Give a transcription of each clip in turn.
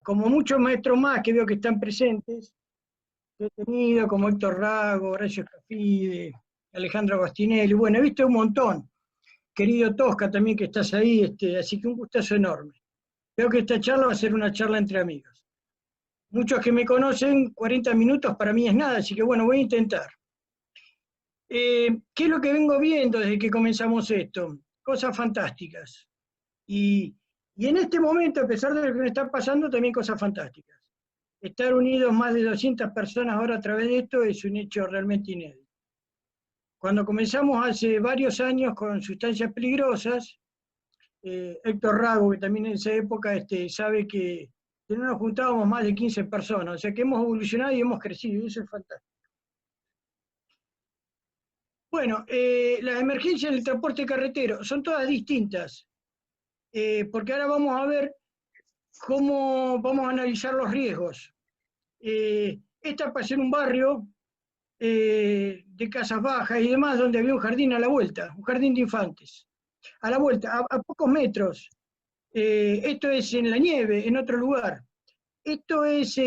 como muchos maestros más que veo que están presentes, que he tenido, como Héctor Rago, Horacio Scafide, Alejandro Agostinelli, bueno, he visto un montón, querido Tosca también que estás ahí, así que un gustazo enorme. Creo que esta charla va a ser una charla entre amigos. Muchos que me conocen, 40 minutos para mí es nada, así que bueno, voy a intentar. ¿Qué es lo que vengo viendo desde que comenzamos esto? Cosas fantásticas. Y en este momento, a pesar de lo que me está pasando, también cosas fantásticas. Estar unidos más de 200 personas ahora a través de esto es un hecho realmente inédito. Cuando comenzamos hace varios años con sustancias peligrosas, Héctor Rago, que también en esa época sabe que no nos juntábamos más de 15 personas, o sea que hemos evolucionado y hemos crecido, y eso es fantástico. Bueno, las emergencias del transporte carretero son todas distintas, porque ahora vamos a ver cómo vamos a analizar los riesgos. Esta pasé en un barrio de casas bajas y demás, donde había un jardín a la vuelta, un jardín de infantes. A la vuelta, a pocos metros. Esto es en la nieve, en otro lugar. Esto es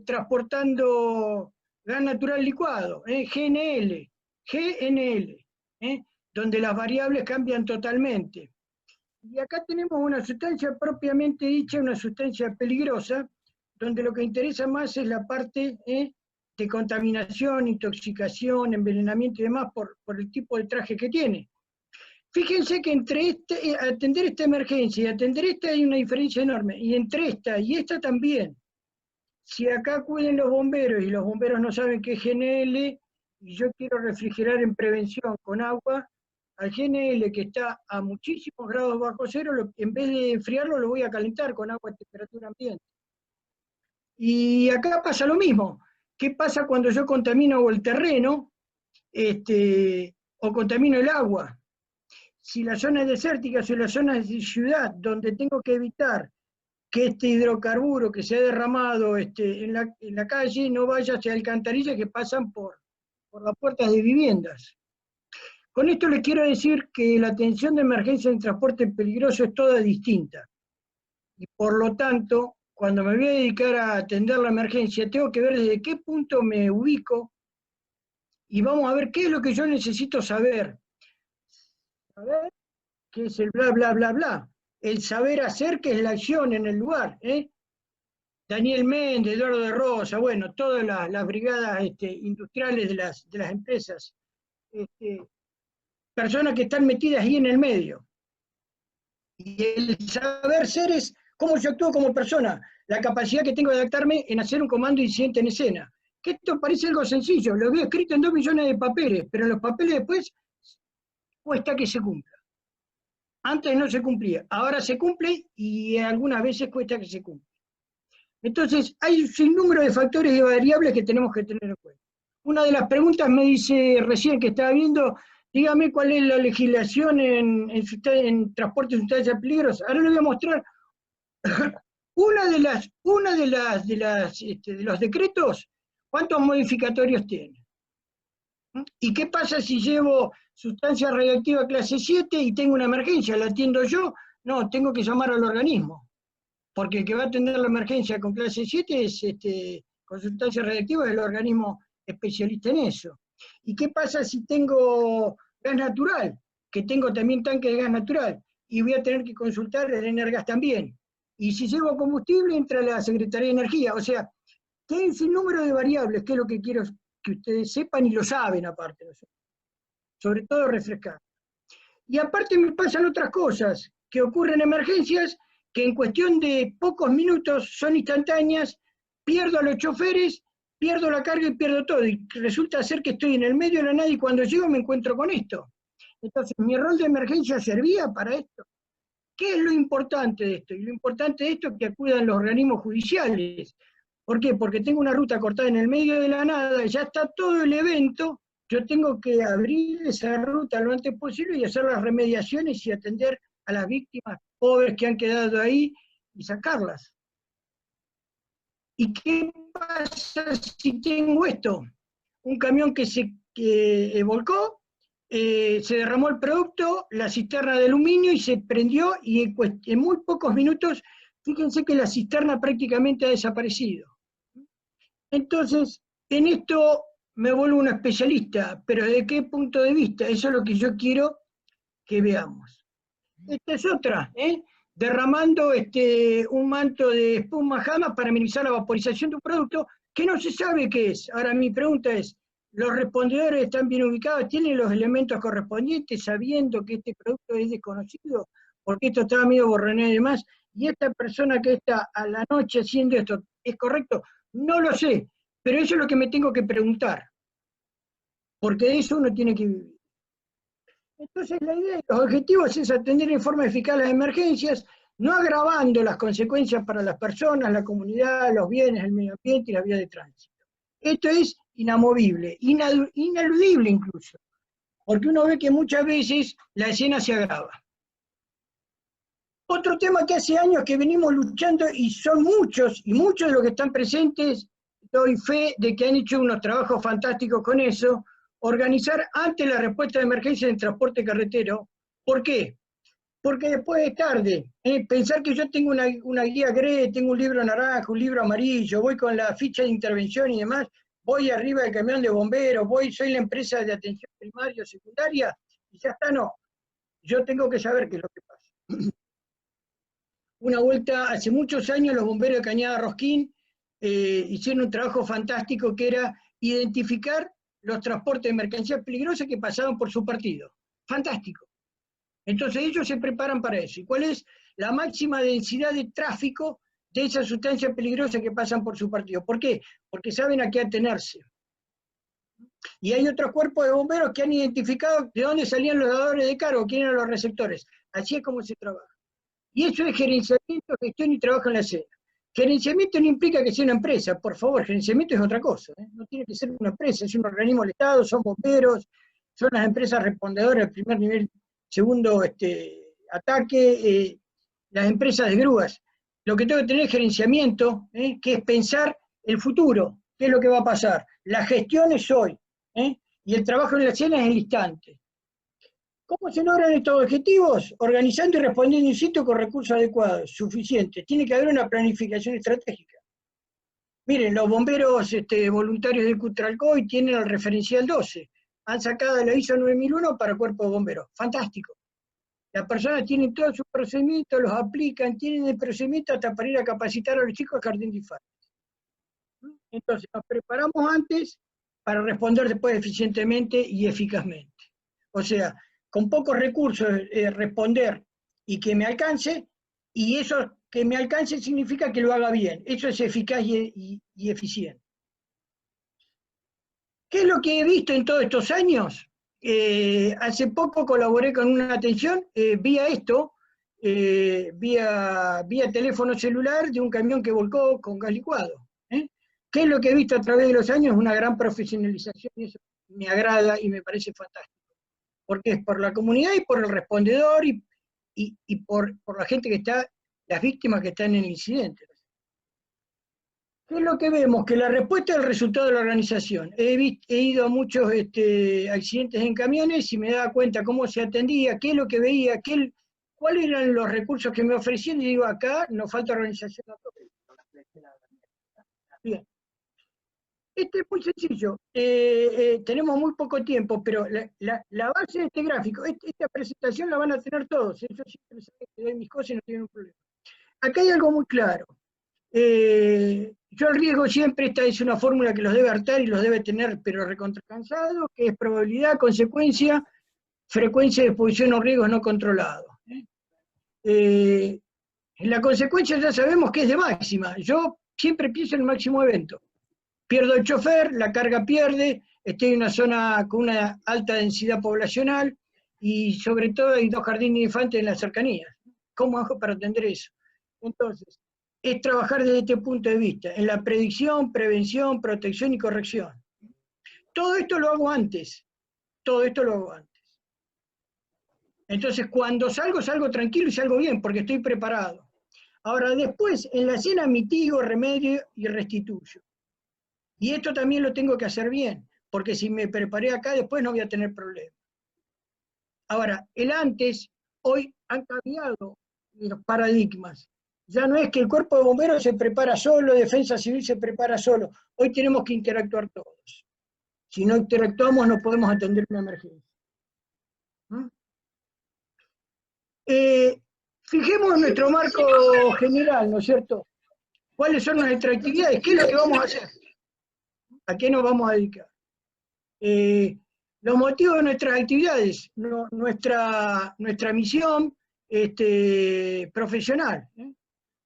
transportando gas natural licuado, GNL, donde las variables cambian totalmente. Y acá tenemos una sustancia propiamente dicha, una sustancia peligrosa, donde lo que interesa más es la parte de contaminación, intoxicación, envenenamiento y demás por el tipo de traje que tiene. Fíjense que entre atender esta emergencia y atender esta hay una diferencia enorme, y entre esta y esta también. Si acá acuden los bomberos y los bomberos no saben qué es GNL, y yo quiero refrigerar en prevención con agua, al GNL que está a muchísimos grados bajo cero, en vez de enfriarlo lo voy a calentar con agua a temperatura ambiente. Y acá pasa lo mismo. ¿Qué pasa cuando yo contamino el terreno o contamino el agua? Si la zona es desértica, si la zona es de ciudad, donde tengo que evitar que este hidrocarburo que se ha derramado en la calle no vaya hacia alcantarillas que pasan por las puertas de viviendas. Con esto les quiero decir que la atención de emergencia en transporte peligroso es toda distinta. Y por lo tanto, cuando me voy a dedicar a atender la emergencia, tengo que ver desde qué punto me ubico y vamos a ver qué es lo que yo necesito saber. Saber qué es el bla, bla, bla, bla. El saber hacer, que es la acción en el lugar. Daniel Méndez, Eduardo de Rosa, bueno, todas las brigadas industriales de las empresas. Personas que están metidas ahí en el medio. Y el saber ser es cómo yo actúo como persona, la capacidad que tengo de adaptarme en hacer un comando incidente en escena. Que esto parece algo sencillo, lo había escrito en 2 millones de papeles, pero en los papeles después cuesta que se cumpla. Antes no se cumplía, ahora se cumple y algunas veces cuesta que se cumpla. Entonces, hay un sinnúmero de factores y variables que tenemos que tener en cuenta. Una de las preguntas me dice recién que estaba viendo, dígame cuál es la legislación en transporte de sustancias peligrosas. Ahora le voy a mostrar de los decretos, cuántos modificatorios tiene. ¿Y qué pasa si llevo sustancia radioactiva clase 7 y tengo una emergencia? ¿La atiendo yo? No, tengo que llamar al organismo. Porque el que va a atender la emergencia con clase 7 es, con sustancias radioactivas, es el organismo especialista en eso. ¿Y qué pasa si tengo gas natural? Que tengo también tanque de gas natural, y voy a tener que consultar el Energas también. Y si llevo combustible, entra la Secretaría de Energía. O sea, que hay un sinnúmero de variables, que es lo que quiero que ustedes sepan y lo saben aparte. Sobre todo refrescar. Y aparte me pasan otras cosas, que ocurren en emergencias, que en cuestión de pocos minutos son instantáneas, pierdo a los choferes, pierdo la carga y pierdo todo. Y resulta ser que estoy en el medio de la nada y cuando llego me encuentro con esto. Entonces, ¿mi rol de emergencia servía para esto? ¿Qué es lo importante de esto? Y lo importante de esto es que acudan los organismos judiciales. ¿Por qué? Porque tengo una ruta cortada en el medio de la nada, ya está todo el evento, yo tengo que abrir esa ruta lo antes posible y hacer las remediaciones y atender a las víctimas pobres que han quedado ahí y sacarlas. ¿Y qué pasa si tengo esto? Un camión que se volcó, se derramó el producto, la cisterna de aluminio y se prendió y en muy pocos minutos Fíjense que la cisterna prácticamente ha desaparecido. Entonces, en esto me vuelvo un especialista, pero ¿de qué punto de vista? Eso es lo que yo quiero que veamos. Esta es otra, derramando un manto de espuma jamás para minimizar la vaporización de un producto que no se sabe qué es. Ahora mi pregunta es, ¿los respondedores están bien ubicados? ¿Tienen los elementos correspondientes sabiendo que este producto es desconocido? Porque esto estaba medio borroneo y demás. ¿Y esta persona que está a la noche haciendo esto, es correcto? No lo sé, pero eso es lo que me tengo que preguntar, porque de eso uno tiene que vivir. Entonces la idea de los objetivos es atender en forma eficaz las emergencias, no agravando las consecuencias para las personas, la comunidad, los bienes, el medio ambiente y la vía de tránsito. Esto es inamovible, ineludible incluso, porque uno ve que muchas veces la escena se agrava. Otro tema que hace años que venimos luchando, y son muchos, y muchos de los que están presentes, doy fe de que han hecho unos trabajos fantásticos con eso, organizar antes la respuesta de emergencia en transporte carretero. ¿Por qué? Porque después es tarde. Pensar que yo tengo una guía GRE, tengo un libro naranja, un libro amarillo, voy con la ficha de intervención y demás, voy arriba del camión de bomberos, soy la empresa de atención primaria o secundaria, y ya está, no. Yo tengo que saber qué es lo que pasa. Una vuelta, hace muchos años, los bomberos de Cañada Rosquín hicieron un trabajo fantástico que era identificar los transportes de mercancías peligrosas que pasaban por su partido. Fantástico. Entonces ellos se preparan para eso. ¿Y cuál es la máxima densidad de tráfico de esas sustancias peligrosas que pasan por su partido? ¿Por qué? Porque saben a qué atenerse. Y hay otros cuerpos de bomberos que han identificado de dónde salían los dadores de cargo, quién eran los receptores. Así es como se trabaja. Y eso es gerenciamiento, gestión y trabajo en la escena. Gerenciamiento no implica que sea una empresa, por favor, gerenciamiento es otra cosa, no tiene que ser una empresa, es un organismo del Estado, son bomberos, son las empresas respondedoras del primer nivel, segundo ataque, las empresas de grúas. Lo que tengo que tener es gerenciamiento, que es pensar el futuro, qué es lo que va a pasar. La gestión es hoy, y el trabajo en la escena es el instante. ¿Cómo se logran estos objetivos? Organizando y respondiendo in situ con recursos adecuados, suficientes. Tiene que haber una planificación estratégica. Miren, los bomberos voluntarios de Cutralcoy tienen el referencial 12. Han sacado la ISO 9001 para cuerpo de bomberos. Fantástico. Las personas tienen todos sus procedimientos, los aplican, tienen el procedimiento hasta para ir a capacitar a los chicos de jardín de infantes. Entonces, nos preparamos antes para responder después eficientemente y eficazmente. O sea, con pocos recursos responder y que me alcance, y eso que me alcance significa que lo haga bien. Eso es eficaz y eficiente. ¿Qué es lo que he visto en todos estos años? Hace poco colaboré con una atención vía vía teléfono celular de un camión que volcó con gas licuado. ¿Qué es lo que he visto a través de los años? Una gran profesionalización, y eso me agrada y me parece fantástico. Porque es por la comunidad y por el respondedor y por la gente que está, las víctimas que están en el incidente. ¿Qué es lo que vemos? Que la respuesta es el resultado de la organización. He ido a muchos accidentes en camiones y me daba cuenta cómo se atendía, qué es lo que veía, cuáles eran los recursos que me ofrecían, y digo, acá nos falta organización. Bien. Este es muy sencillo. Tenemos muy poco tiempo, pero la base de este gráfico, esta presentación la van a tener todos. Yo siempre saben que doy mis cosas y no tienen un problema. Acá hay algo muy claro. Yo el riesgo siempre, esta es una fórmula que los debe hartar y los debe tener, pero recontracansados, que es probabilidad, consecuencia, frecuencia de exposición o riesgos no controlados. La consecuencia ya sabemos que es de máxima. Yo siempre pienso en el máximo evento. Pierdo el chofer, la carga pierde, estoy en una zona con una alta densidad poblacional y sobre todo hay 2 jardines de infantes en las cercanías. ¿Cómo hago para atender eso? Entonces, es trabajar desde este punto de vista, en la predicción, prevención, protección y corrección. Todo esto lo hago antes, todo esto lo hago antes. Entonces, cuando salgo tranquilo y salgo bien, porque estoy preparado. Ahora, después, en la escena mitigo, remedio y restituyo. Y esto también lo tengo que hacer bien, porque si me preparé acá, después no voy a tener problemas. Ahora, el antes, hoy han cambiado los paradigmas. Ya no es que el cuerpo de bomberos se prepara solo, defensa civil se prepara solo. Hoy tenemos que interactuar todos. Si no interactuamos no podemos atender una emergencia. ¿Mm? Fijemos nuestro marco general, ¿no es cierto? ¿Cuáles son nuestras actividades? ¿Qué es lo que vamos a hacer? ¿A qué nos vamos a dedicar? Los motivos de nuestras actividades, nuestra misión profesional.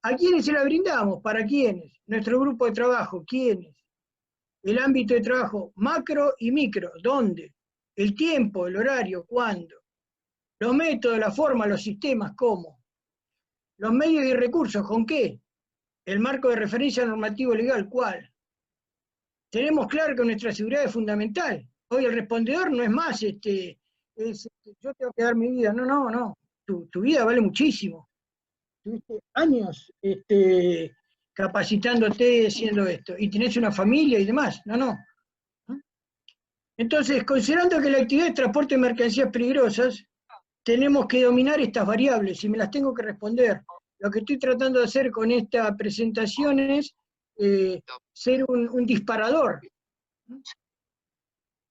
¿A quiénes se la brindamos? ¿Para quiénes? Nuestro grupo de trabajo, ¿quiénes? El ámbito de trabajo macro y micro, ¿dónde? El tiempo, el horario, ¿cuándo? Los métodos, la forma, los sistemas, ¿cómo? Los medios y recursos, ¿con qué? El marco de referencia normativo legal, ¿cuál? Tenemos claro que nuestra seguridad es fundamental. Hoy el respondedor no es más, yo tengo que dar mi vida. No, no, no. Tu vida vale muchísimo. Tuviste años capacitándote, haciendo esto, y tenés una familia y demás. No, no. Entonces, considerando que la actividad de transporte de mercancías peligrosas, tenemos que dominar estas variables y me las tengo que responder. Lo que estoy tratando de hacer con esta presentación es ser un disparador.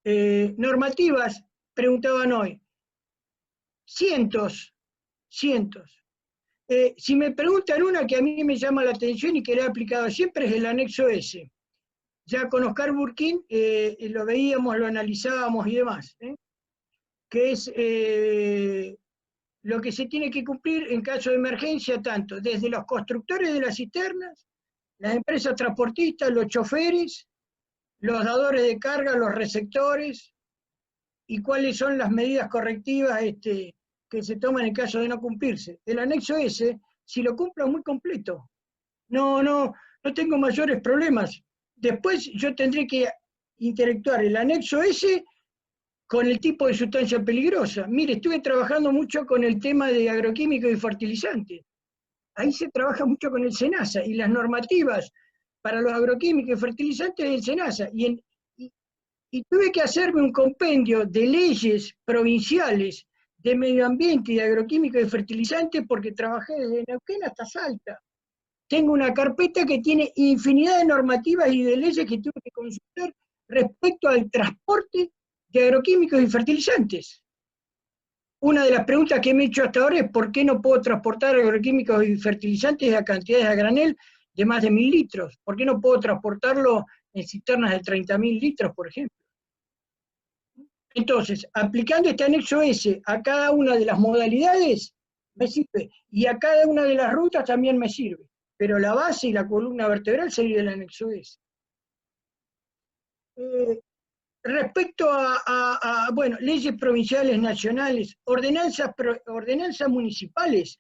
Normativas, preguntaban hoy. Cientos. Si me preguntan una que a mí me llama la atención y que la he aplicado siempre es el anexo S. Ya con Oscar Burquín lo veíamos, lo analizábamos y demás. Que es lo que se tiene que cumplir en caso de emergencia, tanto desde los constructores de las cisternas, las empresas transportistas, los choferes, los dadores de carga, los receptores, y cuáles son las medidas correctivas que se toman en caso de no cumplirse. El anexo S, si lo cumplo, es muy completo. No tengo mayores problemas. Después yo tendré que interactuar el anexo S con el tipo de sustancia peligrosa. Mire, estuve trabajando mucho con el tema de agroquímicos y fertilizantes. Ahí se trabaja mucho con el SENASA y las normativas para los agroquímicos y fertilizantes del SENASA. Y tuve que hacerme un compendio de leyes provinciales de medio ambiente y de agroquímicos y fertilizantes porque trabajé desde Neuquén hasta Salta. Tengo una carpeta que tiene infinidad de normativas y de leyes que tuve que consultar respecto al transporte de agroquímicos y fertilizantes. Una de las preguntas que me he hecho hasta ahora es ¿por qué no puedo transportar agroquímicos y fertilizantes a cantidades a granel de más de 1000 litros? ¿Por qué no puedo transportarlo en cisternas de 30.000 litros, por ejemplo? Entonces, aplicando este anexo S a cada una de las modalidades, me sirve. Y a cada una de las rutas también me sirve. Pero la base y la columna vertebral sería el anexo S. Respecto bueno, leyes provinciales, nacionales, ordenanzas municipales,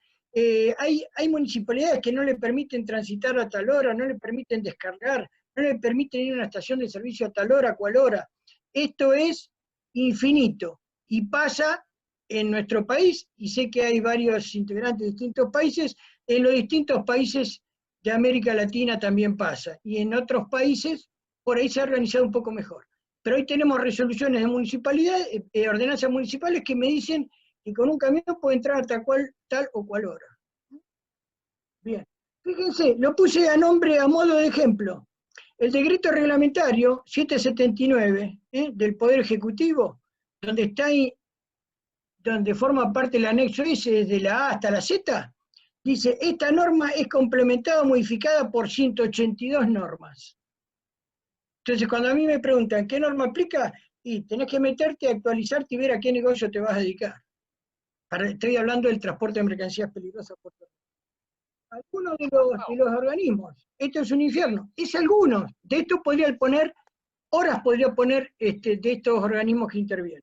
hay municipalidades que no le permiten transitar a tal hora, no le permiten descargar, no le permiten ir a una estación de servicio a tal hora, cual hora. Esto es infinito y pasa en nuestro país, y sé que hay varios integrantes de distintos países, en los distintos países de América Latina también pasa, y en otros países por ahí se ha organizado un poco mejor. Pero hoy tenemos resoluciones de municipalidad, ordenanzas municipales que me dicen que con un camión puede entrar hasta tal o cual hora. Bien, fíjense, lo puse a modo de ejemplo. El decreto reglamentario 779 del Poder Ejecutivo, donde forma parte el anexo S desde la A hasta la Z, dice, esta norma es complementada o modificada por 182 normas. Entonces, cuando a mí me preguntan, ¿qué norma aplica? Y tenés que meterte, actualizarte y ver a qué negocio te vas a dedicar. Estoy hablando del transporte de mercancías peligrosas por todo. Algunos de los organismos, esto es un infierno, es algunos, de esto podría poner, horas podría poner de estos organismos que intervienen.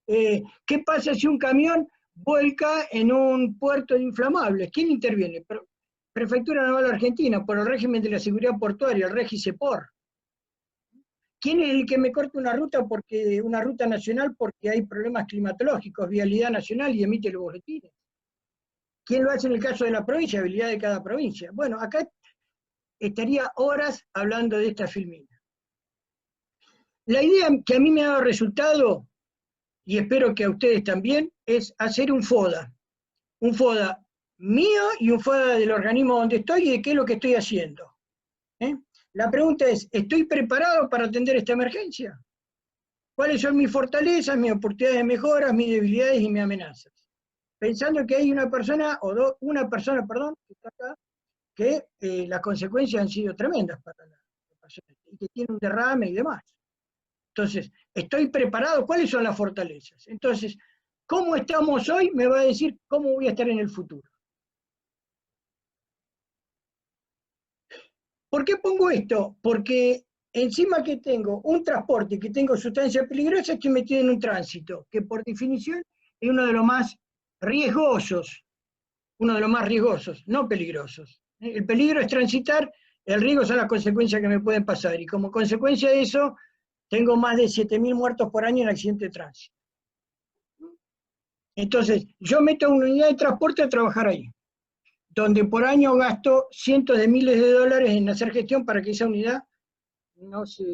¿Qué pasa si un camión vuelca en un puerto de inflamables? ¿Quién interviene? Prefectura Naval Argentina, por el régimen de la seguridad portuaria, el REGISEPOR. ¿Quién es el que me corta una ruta nacional porque hay problemas climatológicos, vialidad nacional y emite los boletines? ¿Quién lo hace en el caso de la provincia, habilidad de cada provincia? Bueno, acá estaría horas hablando de esta filmina. La idea que a mí me ha dado resultado, y espero que a ustedes también, es hacer un FODA. Un FODA mío y un FODA del organismo donde estoy y de qué es lo que estoy haciendo. La pregunta es, ¿estoy preparado para atender esta emergencia? ¿Cuáles son mis fortalezas, mis oportunidades de mejora, mis debilidades y mis amenazas? Pensando que hay una persona, perdón, que está acá, que las consecuencias han sido tremendas para la persona, y que tiene un derrame y demás. Entonces, ¿estoy preparado? ¿Cuáles son las fortalezas? Entonces, ¿cómo estamos hoy? Me va a decir cómo voy a estar en el futuro. ¿Por qué pongo esto? Porque encima que tengo un transporte, que tengo sustancias peligrosas, estoy metido en un tránsito, que por definición es uno de los más riesgosos, no peligrosos. El peligro es transitar, el riesgo son las consecuencias que me pueden pasar, y como consecuencia de eso, tengo más de 7.000 muertos por año en accidentes de tránsito. Entonces, yo meto una unidad de transporte a trabajar ahí, donde por año gasto cientos de miles de dólares en hacer gestión para que esa unidad no se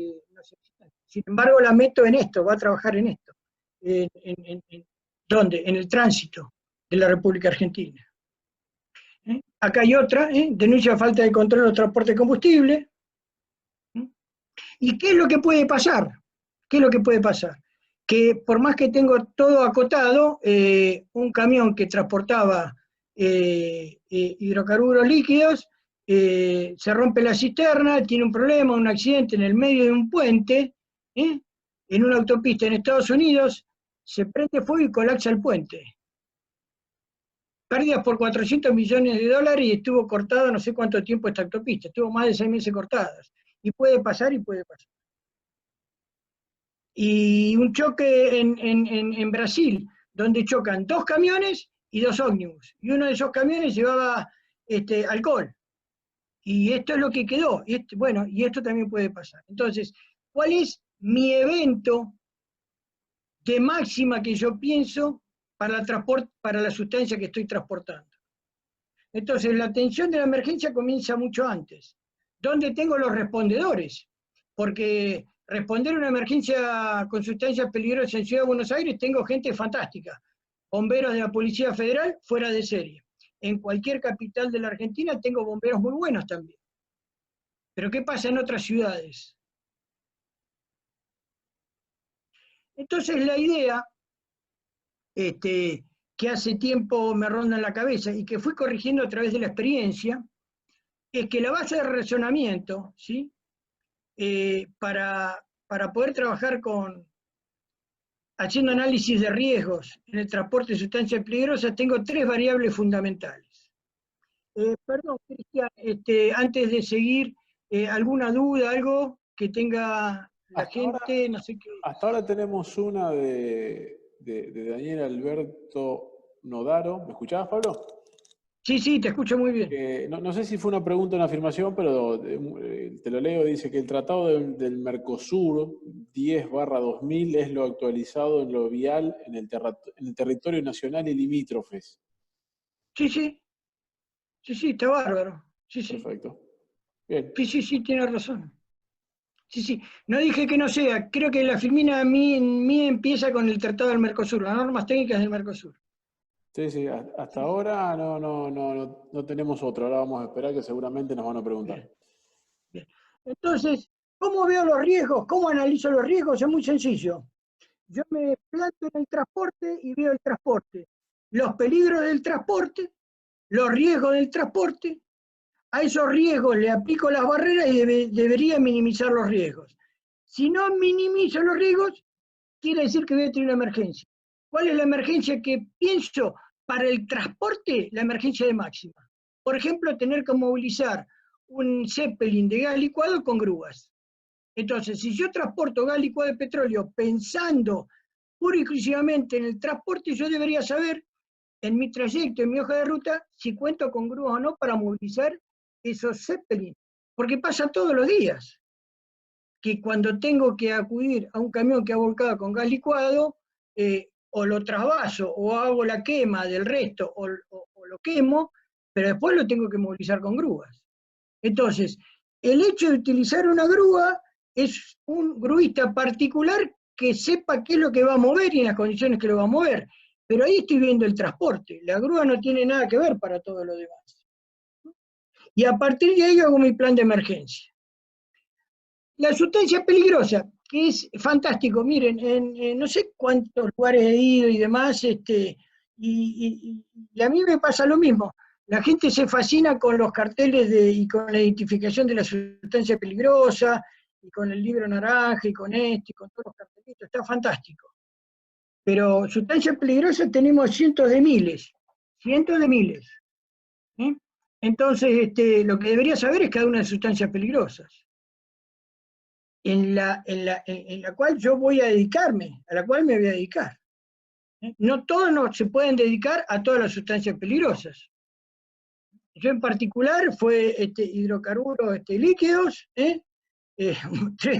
sin embargo, la meto en esto, va a trabajar en esto. ¿Dónde? En el tránsito de la República Argentina. Acá hay otra, denuncia falta de control de los transportes de combustible. ¿Y qué es lo que puede pasar? ¿Qué es lo que puede pasar? Que por más que tengo todo acotado, un camión que transportaba hidrocarburos líquidos, se rompe la cisterna, tiene un problema, un accidente en el medio de un puente, en una autopista en Estados Unidos, se prende fuego y colapsa el puente. Pérdidas por 400 millones de dólares y estuvo cortada no sé cuánto tiempo esta autopista, estuvo más de 6 meses cortadas. Y puede pasar y puede pasar. Y un choque en Brasil, donde chocan 2 camiones y 2 ómnibus. Y uno de esos camiones llevaba alcohol. Y esto es lo que quedó. Bueno, y esto también puede pasar. Entonces, ¿cuál es mi evento de máxima que yo pienso para la sustancia que estoy transportando? Entonces, la atención de la emergencia comienza mucho antes. ¿Dónde tengo los respondedores? Porque responder a una emergencia con sustancias peligrosas en Ciudad de Buenos Aires, tengo gente fantástica. Bomberos de la Policía Federal fuera de serie. En cualquier capital de la Argentina tengo bomberos muy buenos también. Pero ¿qué pasa en otras ciudades? Entonces la idea, que hace tiempo me ronda en la cabeza y que fui corrigiendo a través de la experiencia, es que la base de razonamiento, ¿sí? Para poder trabajar haciendo análisis de riesgos en el transporte de sustancias peligrosas, tengo 3 variables fundamentales. Perdón, Cristian, antes de seguir, ¿alguna duda, algo que tenga la gente? No sé qué. Hasta ahora tenemos una de Daniel Alberto Nodaro. ¿Me escuchabas, Pablo? Sí, te escucho muy bien. No sé si fue una pregunta o una afirmación, pero te lo leo. Dice que el Tratado del Mercosur 10/2000 es lo actualizado en lo vial en el territorio nacional y limítrofes. Sí, está bárbaro. Sí. Perfecto. Bien. Sí, tiene razón. Sí. No dije que no sea, creo que la filmina mía empieza con el Tratado del Mercosur, las normas técnicas del Mercosur. Sí, hasta ahora no tenemos otro. Ahora vamos a esperar que seguramente nos van a preguntar. Bien. Entonces, ¿cómo veo los riesgos? ¿Cómo analizo los riesgos? Es muy sencillo. Yo me planto en el transporte y veo el transporte. Los peligros del transporte, los riesgos del transporte, a esos riesgos le aplico las barreras y debería minimizar los riesgos. Si no minimizo los riesgos, quiere decir que voy a tener una emergencia. ¿Cuál es la emergencia que pienso para el transporte? La emergencia de máxima. Por ejemplo, tener que movilizar un Zeppelin de gas licuado con grúas. Entonces, si yo transporto gas licuado de petróleo pensando pura y exclusivamente en el transporte, yo debería saber en mi trayecto, en mi hoja de ruta, si cuento con grúas o no para movilizar esos Zeppelin. Porque pasa todos los días que cuando tengo que acudir a un camión que ha volcado con gas licuado, o lo trasvaso, o hago la quema del resto, o lo quemo, pero después lo tengo que movilizar con grúas. Entonces, el hecho de utilizar una grúa es un gruista particular que sepa qué es lo que va a mover y en las condiciones que lo va a mover. pero ahí estoy viendo el transporte. La grúa no tiene nada que ver para todo lo demás. Y a partir de ahí hago mi plan de emergencia. La sustancia peligrosa, que es fantástico, miren, en no sé cuántos lugares he ido y demás, y a mí me pasa lo mismo. La gente se fascina con los carteles y con la identificación de la sustancia peligrosa, y con el libro naranja, y con y con todos los cartelitos, está fantástico. Pero sustancias peligrosas tenemos cientos de miles, cientos de miles. ¿Sí? Entonces, lo que debería saber es cada una de las sustancias peligrosas, en la cual yo voy a dedicarme, a la cual me voy a dedicar. No todos no se pueden dedicar a todas las sustancias peligrosas. Yo en particular fue hidrocarburos líquidos, 3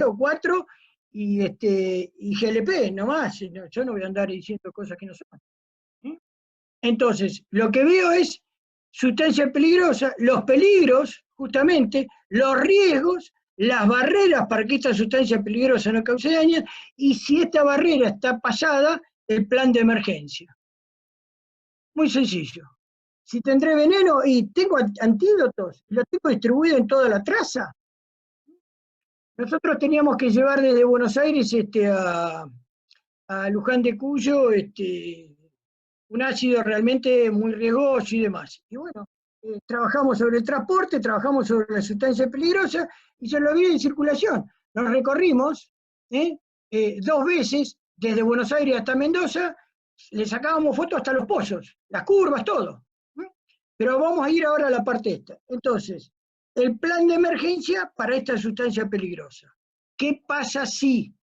o 4, y GLP, nomás. Yo no voy a andar diciendo cosas que no son. Entonces, lo que veo es sustancia peligrosa, los peligros, justamente, los riesgos, las barreras para que esta sustancia peligrosa no cause daño, y si esta barrera está pasada, el plan de emergencia. Muy sencillo. Si tendré veneno y tengo antídotos, los tengo distribuidos en toda la traza. Nosotros teníamos que llevar desde Buenos Aires a Luján de Cuyo un ácido realmente muy riesgoso y demás. Y bueno, trabajamos sobre el transporte, trabajamos sobre la sustancia peligrosa y sobre la vía de circulación. Nos recorrimos 2 veces desde Buenos Aires hasta Mendoza, le sacábamos fotos hasta los pozos, las curvas, todo. Pero vamos a ir ahora a la parte esta. Entonces, el plan de emergencia para esta sustancia peligrosa. ¿Qué pasa si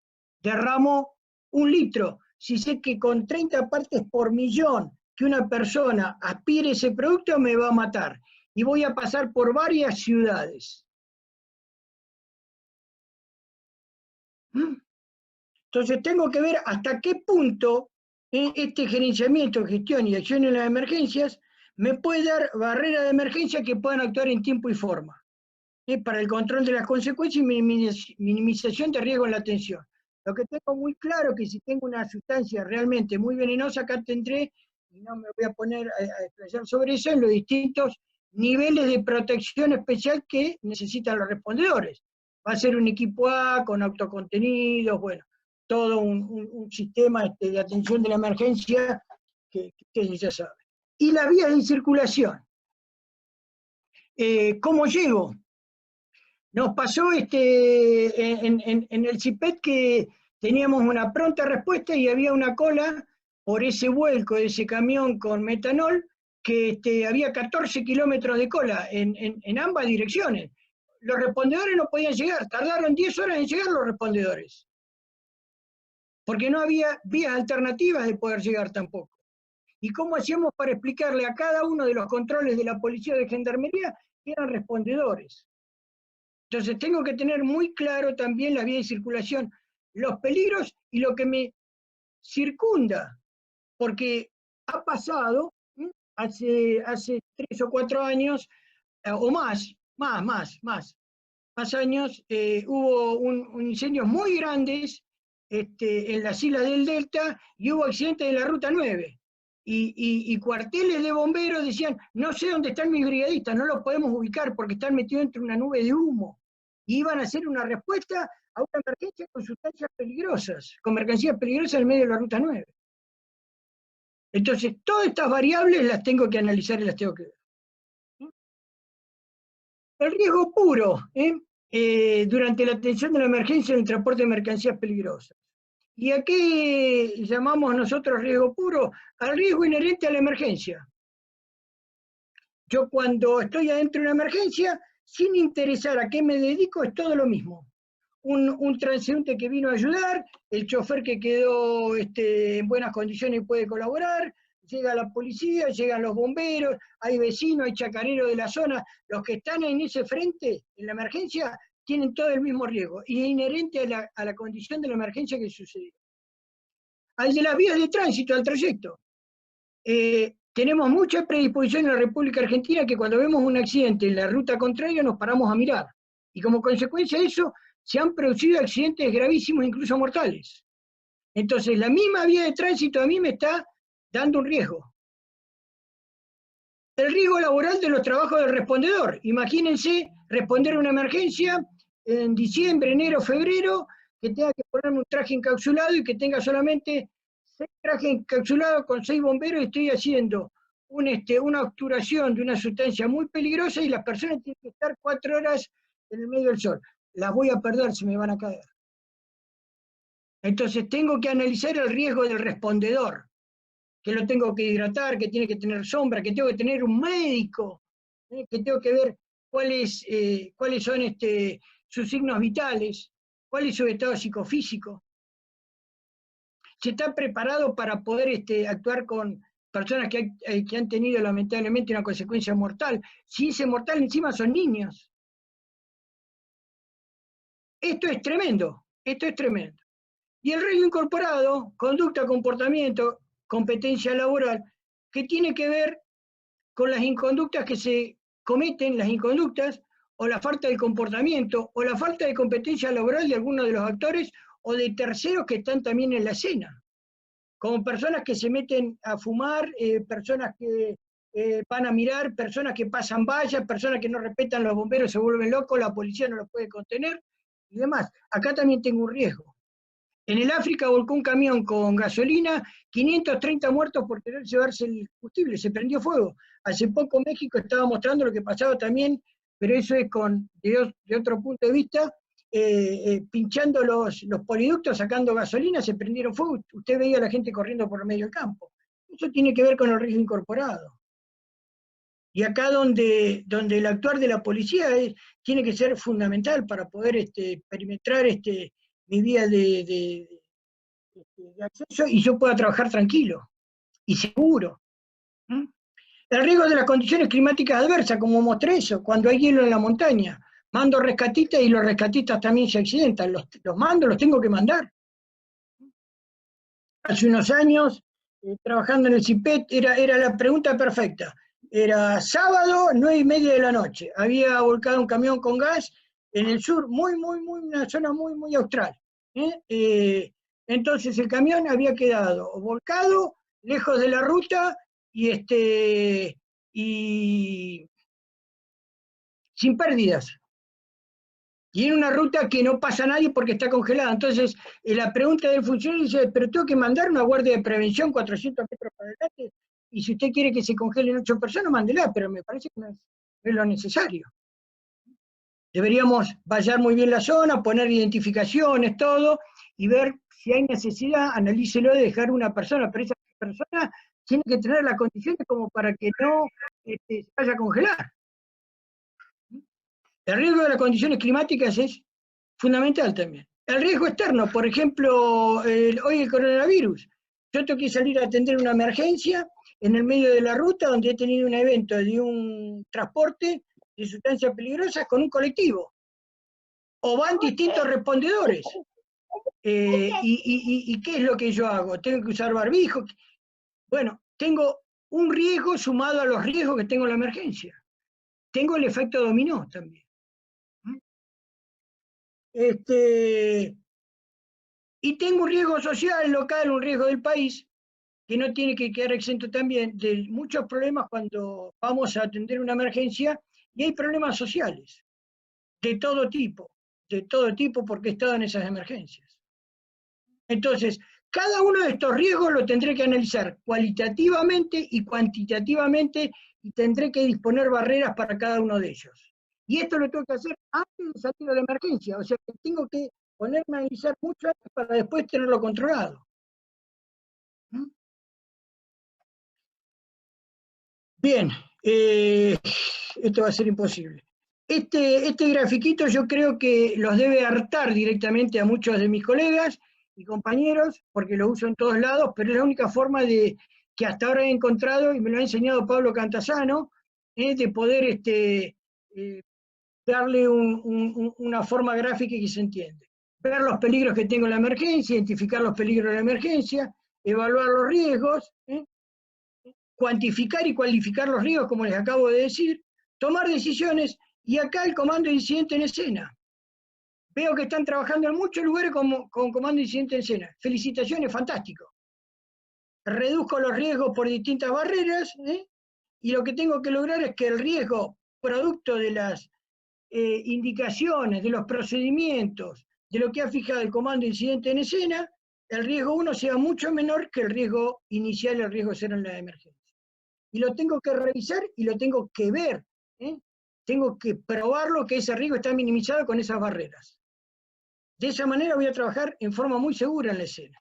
derramo 1 litro? Si sé que con 30 partes por millón que una persona aspire ese producto me va a matar. Y voy a pasar por varias ciudades. Entonces tengo que ver hasta qué punto este gerenciamiento, gestión y acción en las emergencias me puede dar barreras de emergencia que puedan actuar en tiempo y forma, para el control de las consecuencias y minimización de riesgo en la atención. Lo que tengo muy claro es que si tengo una sustancia realmente muy venenosa, acá tendré, y no me voy a poner a explayar sobre eso, en los distintos niveles de protección especial que necesitan los respondedores. Va a ser un equipo A con autocontenidos, bueno, todo un sistema de atención de la emergencia que ya sabe. Y las vías de circulación. ¿Cómo llego? Nos pasó en el CIPET que teníamos una pronta respuesta y había una cola por ese vuelco de ese camión con metanol, que había 14 kilómetros de cola en ambas direcciones. Los respondedores no podían llegar, tardaron 10 horas en llegar los respondedores, porque no había vías alternativas de poder llegar tampoco. ¿Y cómo hacíamos para explicarle a cada uno de los controles de la policía de gendarmería que eran respondedores? Entonces tengo que tener muy claro también la vía de circulación, los peligros y lo que me circunda, porque ha pasado, hace 3 o 4 años, o más años, hubo incendios muy grandes en las islas del Delta y hubo accidentes en la Ruta 9. Y cuarteles de bomberos decían, no sé dónde están mis brigadistas, no los podemos ubicar porque están metidos entre una nube de humo. Y iban a hacer una respuesta a una emergencia con sustancias peligrosas, con mercancías peligrosas en medio de la Ruta 9. Entonces, todas estas variables las tengo que analizar y las tengo que ver. El riesgo puro, durante la atención de la emergencia en el transporte de mercancías peligrosas. ¿Y a qué llamamos nosotros riesgo puro? Al riesgo inherente a la emergencia. Yo cuando estoy adentro de una emergencia, sin interesar a qué me dedico, es todo lo mismo. Un transeúnte que vino a ayudar, el chofer que quedó en buenas condiciones y puede colaborar, llega la policía, llegan los bomberos, hay vecinos, hay chacareros de la zona, los que están en ese frente, en la emergencia, tienen todo el mismo riesgo, y es inherente a la condición de la emergencia que sucedió. Al de las vías de tránsito, al trayecto. Tenemos mucha predisposición en la República Argentina que cuando vemos un accidente en la ruta contraria nos paramos a mirar. Y como consecuencia de eso, se han producido accidentes gravísimos, incluso mortales. Entonces, la misma vía de tránsito a mí me está dando un riesgo. El riesgo laboral de los trabajos del respondedor. Imagínense responder a una emergencia en diciembre, enero, febrero, que tenga que ponerme un traje encapsulado y que tenga solamente 6 trajes encapsulados con 6 bomberos y estoy haciendo una obturación de una sustancia muy peligrosa y las personas tienen que estar 4 horas en el medio del sol. Las voy a perder, se me van a caer. Entonces tengo que analizar el riesgo del respondedor, que lo tengo que hidratar, que tiene que tener sombra, que tengo que tener un médico, que tengo que ver cuáles son sus signos vitales, cuál es su estado psicofísico. Si está preparado para poder actuar con personas que han tenido lamentablemente una consecuencia mortal. Si ese mortal encima son niños. Esto es tremendo, esto es tremendo. Y el riesgo incorporado, conducta, comportamiento, competencia laboral, que tiene que ver con las inconductas que se cometen, las inconductas, o la falta de comportamiento, o la falta de competencia laboral de algunos de los actores, o de terceros que están también en la escena, como personas que se meten a fumar, personas que van a mirar, personas que pasan vallas, personas que no respetan los bomberos, se vuelven locos, la policía no los puede contener, y demás. Acá también tengo un riesgo. En el África volcó un camión con gasolina, 530 muertos por querer llevarse el combustible, se prendió fuego. Hace poco México estaba mostrando lo que pasaba también, pero eso es de otro punto de vista, pinchando los poliductos, sacando gasolina, se prendieron fuego, usted veía a la gente corriendo por el medio del campo. Eso tiene que ver con el riesgo incorporado. Y acá donde el actuar de la policía tiene que ser fundamental para poder perimetrar mi vía de acceso y yo pueda trabajar tranquilo y seguro. El riesgo de las condiciones climáticas adversas, como mostré eso, cuando hay hielo en la montaña. Mando rescatistas y los rescatistas también se accidentan. Los mando, los tengo que mandar. Hace unos años, trabajando en el CIPET, era la pregunta perfecta. Era sábado, 9:30 de la noche. Había volcado un camión con gas en el sur, una zona muy austral. Entonces el camión había quedado volcado, lejos de la ruta, y sin pérdidas. Y en una ruta que no pasa nadie porque está congelada. Entonces, la pregunta del funcionario dice, pero tengo que mandar una guardia de prevención 400 metros para adelante, y si usted quiere que se congelen 8 personas, mándela, pero me parece que no es lo necesario. Deberíamos vallar muy bien la zona, poner identificaciones, todo, y ver si hay necesidad, analícelo de dejar una persona, pero esa persona tiene que tener las condiciones como para que no se vaya a congelar. El riesgo de las condiciones climáticas es fundamental también. El riesgo externo, por ejemplo, hoy el coronavirus. Yo tengo que salir a atender una emergencia en el medio de la ruta donde he tenido un evento de un transporte de sustancias peligrosas con un colectivo. O van distintos respondedores. ¿Y qué es lo que yo hago? ¿Tengo que usar barbijo? Bueno, tengo un riesgo sumado a los riesgos que tengo en la emergencia. Tengo el efecto dominó también. Y tengo un riesgo social, local, un riesgo del país, que no tiene que quedar exento también de muchos problemas cuando vamos a atender una emergencia, y hay problemas sociales, de todo tipo, porque he estado en esas emergencias. Entonces, cada uno de estos riesgos lo tendré que analizar cualitativamente y cuantitativamente, y tendré que disponer barreras para cada uno de ellos. Y esto lo tengo que hacer antes de salir a la emergencia, o sea que tengo que ponerme a analizar mucho antes para después tenerlo controlado. Bien, esto va a ser imposible. Este grafiquito yo creo que los debe hartar directamente a muchos de mis colegas y compañeros, porque lo uso en todos lados, pero es la única forma que hasta ahora he encontrado, y me lo ha enseñado Pablo Cantasano, de poder darle una forma gráfica que se entiende. Ver los peligros que tengo en la emergencia, identificar los peligros de la emergencia, evaluar los riesgos, cuantificar y cualificar los riesgos, como les acabo de decir, tomar decisiones, y acá el comando de incidente en escena. Veo que están trabajando en muchos lugares con comando de incidente en escena. Felicitaciones, fantástico. reduzco los riesgos por distintas barreras, y lo que tengo que lograr es que el riesgo producto de las indicaciones, de los procedimientos, de lo que ha fijado el comando incidente en escena, el riesgo 1 sea mucho menor que el riesgo inicial, el riesgo 0 en la emergencia. Y lo tengo que revisar y lo tengo que ver. Tengo que probarlo que ese riesgo está minimizado con esas barreras. De esa manera voy a trabajar en forma muy segura en la escena.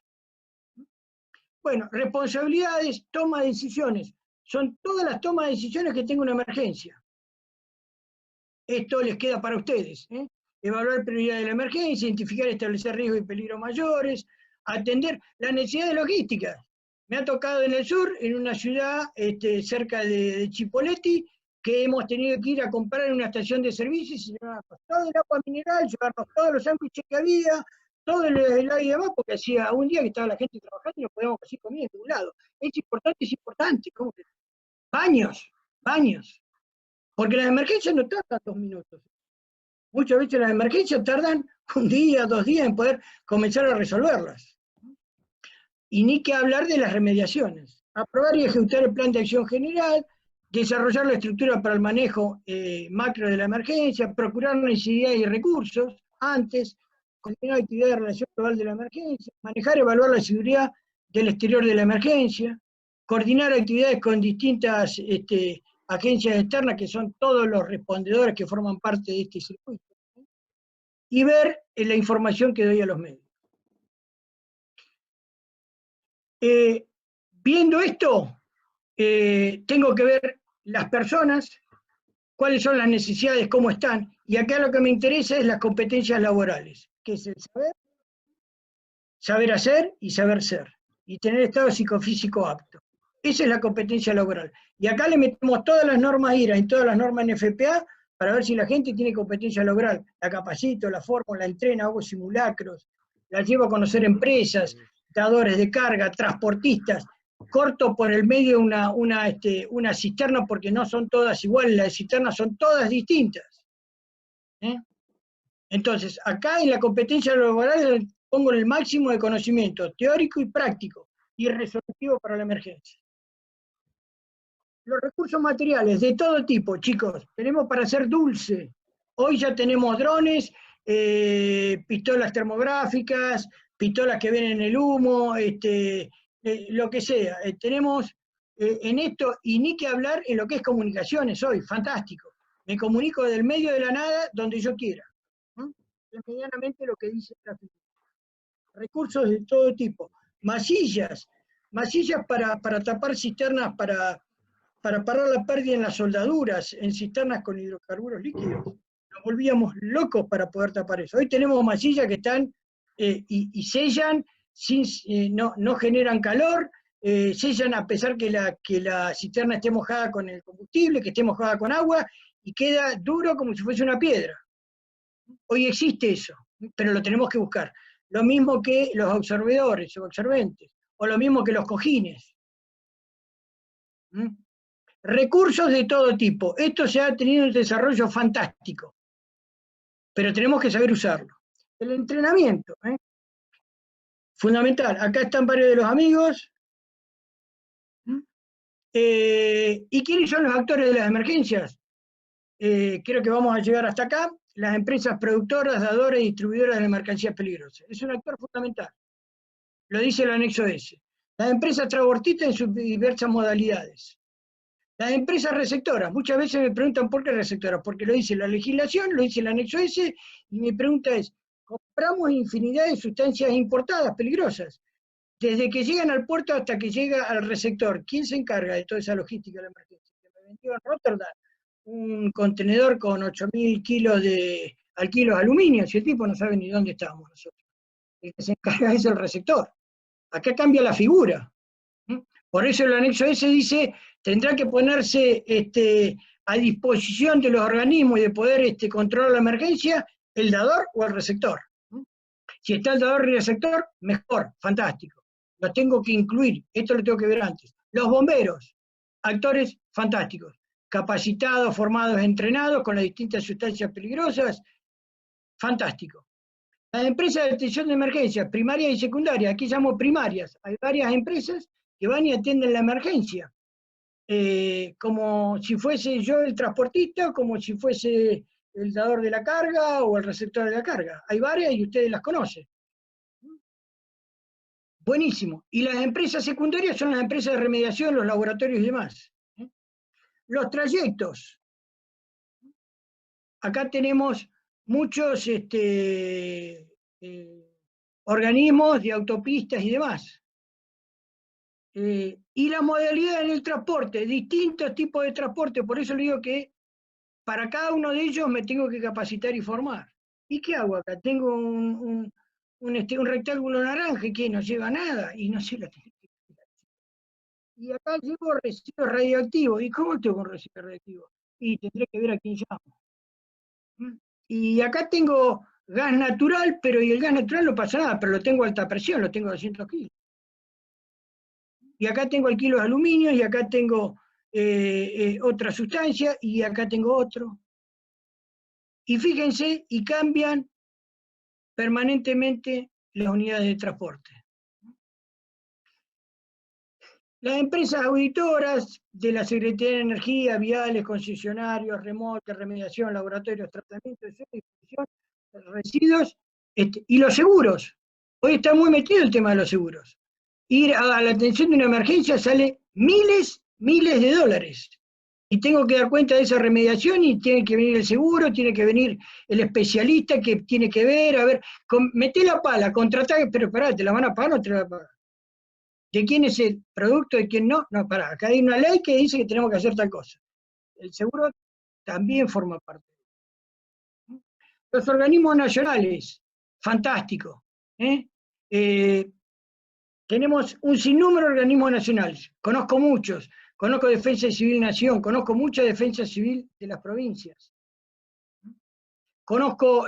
Bueno, responsabilidades, toma de decisiones. Son todas las tomas de decisiones que tengo en una emergencia. Esto les queda para ustedes. Evaluar prioridad de la emergencia, identificar y establecer riesgos y peligros mayores, atender las necesidades logísticas. Me ha tocado en el sur, en una ciudad cerca de Chipoleti, que hemos tenido que ir a comprar en una estación de servicios y llevarnos todo el agua mineral, llevarnos todos los sándwiches que había, todo el helado y demás, porque hacía un día que estaba la gente trabajando y no podíamos conseguir comida de ningún lado. Es importante. ¿Cómo que? Baños. Porque las emergencias no tardan 2 minutos. Muchas veces las emergencias tardan 1 día, 2 días en poder comenzar a resolverlas. Y ni que hablar de las remediaciones. Aprobar y ejecutar el plan de acción general, desarrollar la estructura para el manejo macro de la emergencia, procurar necesidad y recursos antes, coordinar actividad de relación global de la emergencia, manejar y evaluar la seguridad del exterior de la emergencia, coordinar actividades con distintas agencias externas, que son todos los respondedores que forman parte de este circuito, y ver la información que doy a los medios. Viendo esto, tengo que ver las personas, cuáles son las necesidades, cómo están, y acá lo que me interesa es las competencias laborales, que es el saber hacer y saber ser, y tener estado psicofísico apto. Esa es la competencia laboral. Y acá le metemos todas las normas IRA y todas las normas NFPA para ver si la gente tiene competencia laboral. La capacito, la formo, la entreno, hago simulacros, la llevo a conocer empresas, dadores de carga, transportistas. Corto por el medio una cisterna porque no son todas iguales, las cisternas son todas distintas. Entonces, acá en la competencia laboral pongo el máximo de conocimiento teórico y práctico y resolutivo para la emergencia. Los recursos materiales de todo tipo, chicos, tenemos para hacer dulce. Hoy ya tenemos drones, pistolas termográficas, pistolas que ven en el humo, lo que sea. Tenemos en esto, y ni que hablar en lo que es comunicaciones hoy, fantástico. Me comunico del medio de la nada donde yo quiera. Es medianamente lo que dice la figura. Recursos de todo tipo. Masillas para tapar cisternas, para parar la pérdida en las soldaduras, en cisternas con hidrocarburos líquidos. Nos volvíamos locos para poder tapar eso. Hoy tenemos masillas que están y sellan, no generan calor, sellan a pesar que la cisterna esté mojada con el combustible, que esté mojada con agua, y queda duro como si fuese una piedra. Hoy existe eso, pero lo tenemos que buscar. Lo mismo que los absorbedores o absorbentes, o lo mismo que los cojines. Recursos de todo tipo. Esto se ha tenido un desarrollo fantástico, pero tenemos que saber usarlo. El entrenamiento, fundamental. Acá están varios de los amigos. ¿Y quiénes son los actores de las emergencias? Creo que vamos a llegar hasta acá. Las empresas productoras, dadoras y distribuidoras de mercancías peligrosas. Es un actor fundamental. Lo dice el anexo S. Las empresas transportistas en sus diversas modalidades. Las empresas receptoras, muchas veces me preguntan por qué receptoras, porque lo dice la legislación, lo dice el anexo S, y mi pregunta es, compramos infinidad de sustancias importadas, peligrosas, desde que llegan al puerto hasta que llega al receptor. ¿Quién se encarga de toda esa logística de la emergencia? Me vendió en Rotterdam un contenedor con 8.000 kilos de aluminio, si el tipo no sabe ni dónde estábamos nosotros. El que se encarga es el receptor. Acá cambia la figura. Por eso el anexo S dice, tendrá que ponerse a disposición de los organismos y de poder controlar la emergencia, el dador o el receptor. Si está el dador y el receptor, mejor, fantástico. Lo tengo que incluir, esto lo tengo que ver antes. Los bomberos, actores fantásticos, capacitados, formados, entrenados con las distintas sustancias peligrosas, fantástico. Las empresas de detección de emergencias, primarias y secundarias, aquí llamo primarias, hay varias empresas que van y atienden la emergencia, como si fuese yo el transportista, como si fuese el dador de la carga o el receptor de la carga. Hay varias y ustedes las conocen. Buenísimo. Y las empresas secundarias son las empresas de remediación, los laboratorios y demás. Los trayectos. Acá tenemos muchos organismos de autopistas y demás. Y la modalidad en el transporte, distintos tipos de transporte, por eso le digo que para cada uno de ellos me tengo que capacitar y formar. ¿Y qué hago acá? Tengo un rectángulo naranja que no lleva nada y no sé la técnica. Y acá llevo residuos radioactivos. ¿Y cómo tengo con residuos radioactivos? Y tendré que ver a quién llamo. Y acá tengo gas natural, pero y el gas natural no pasa nada, pero lo tengo a alta presión, lo tengo a 200 kilos. Y acá tengo el kilo de aluminio, y acá tengo otra sustancia, y acá tengo otro. Y fíjense, y cambian permanentemente las unidades de transporte. Las empresas auditoras de la Secretaría de Energía, viales, concesionarios, remolques, remediación, laboratorios, tratamiento, distribución, residuos, y los seguros. Hoy está muy metido el tema de los seguros. Ir a la atención de una emergencia sale miles de dólares. Y tengo que dar cuenta de esa remediación y tiene que venir el seguro, tiene que venir el especialista que tiene que ver, a ver, meté la pala, contratá, pero pará, ¿te la van a pagar o no te la van a pagar? ¿De quién es el producto, de quién no? No, pará, acá hay una ley que dice que tenemos que hacer tal cosa. El seguro también forma parte. Los organismos nacionales, fantástico. Tenemos un sinnúmero de organismos nacionales, conozco muchos, conozco Defensa Civil Nación, conozco mucha Defensa Civil de las provincias. Conozco,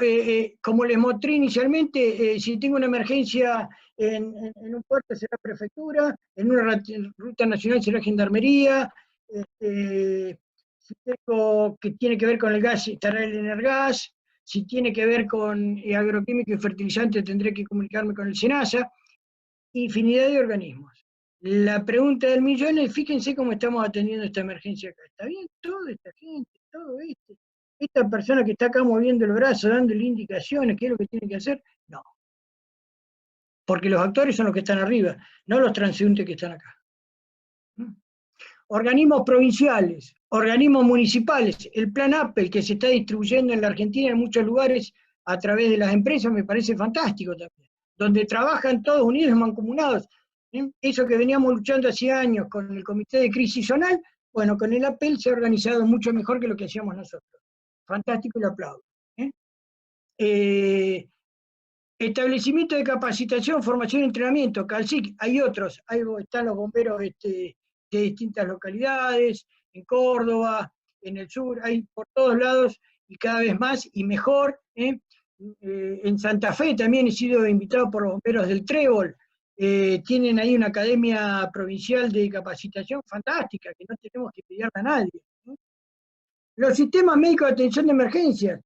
como les mostré inicialmente, si tengo una emergencia en un puerto será prefectura, en una ruta nacional será gendarmería, si tengo que tiene que ver con el gas estará el Energas, si tiene que ver con agroquímico y fertilizante tendré que comunicarme con el SENASA, infinidad de organismos. La pregunta del millón es, fíjense cómo estamos atendiendo esta emergencia acá. ¿Está bien toda esta gente, todo esta persona que está acá moviendo el brazo, dándole indicaciones, qué es lo que tiene que hacer? No. Porque los actores son los que están arriba, no los transeúntes que están acá. Organismos provinciales, organismos municipales, el plan Apple que se está distribuyendo en la Argentina en muchos lugares a través de las empresas me parece fantástico también, donde trabajan todos unidos, mancomunados. Eso que veníamos luchando hace años con el Comité de Crisis Zonal, bueno, con el Apple se ha organizado mucho mejor que lo que hacíamos nosotros. Fantástico y lo aplaudo. Establecimiento de capacitación, formación y entrenamiento, CALCIC, hay otros, ahí están los bomberos de distintas localidades, en Córdoba, en el sur, hay por todos lados y cada vez más y mejor. En Santa Fe también he sido invitado por los bomberos del Trébol, tienen ahí una academia provincial de capacitación fantástica, que no tenemos que pedirle a nadie. Los sistemas médicos de atención de emergencias,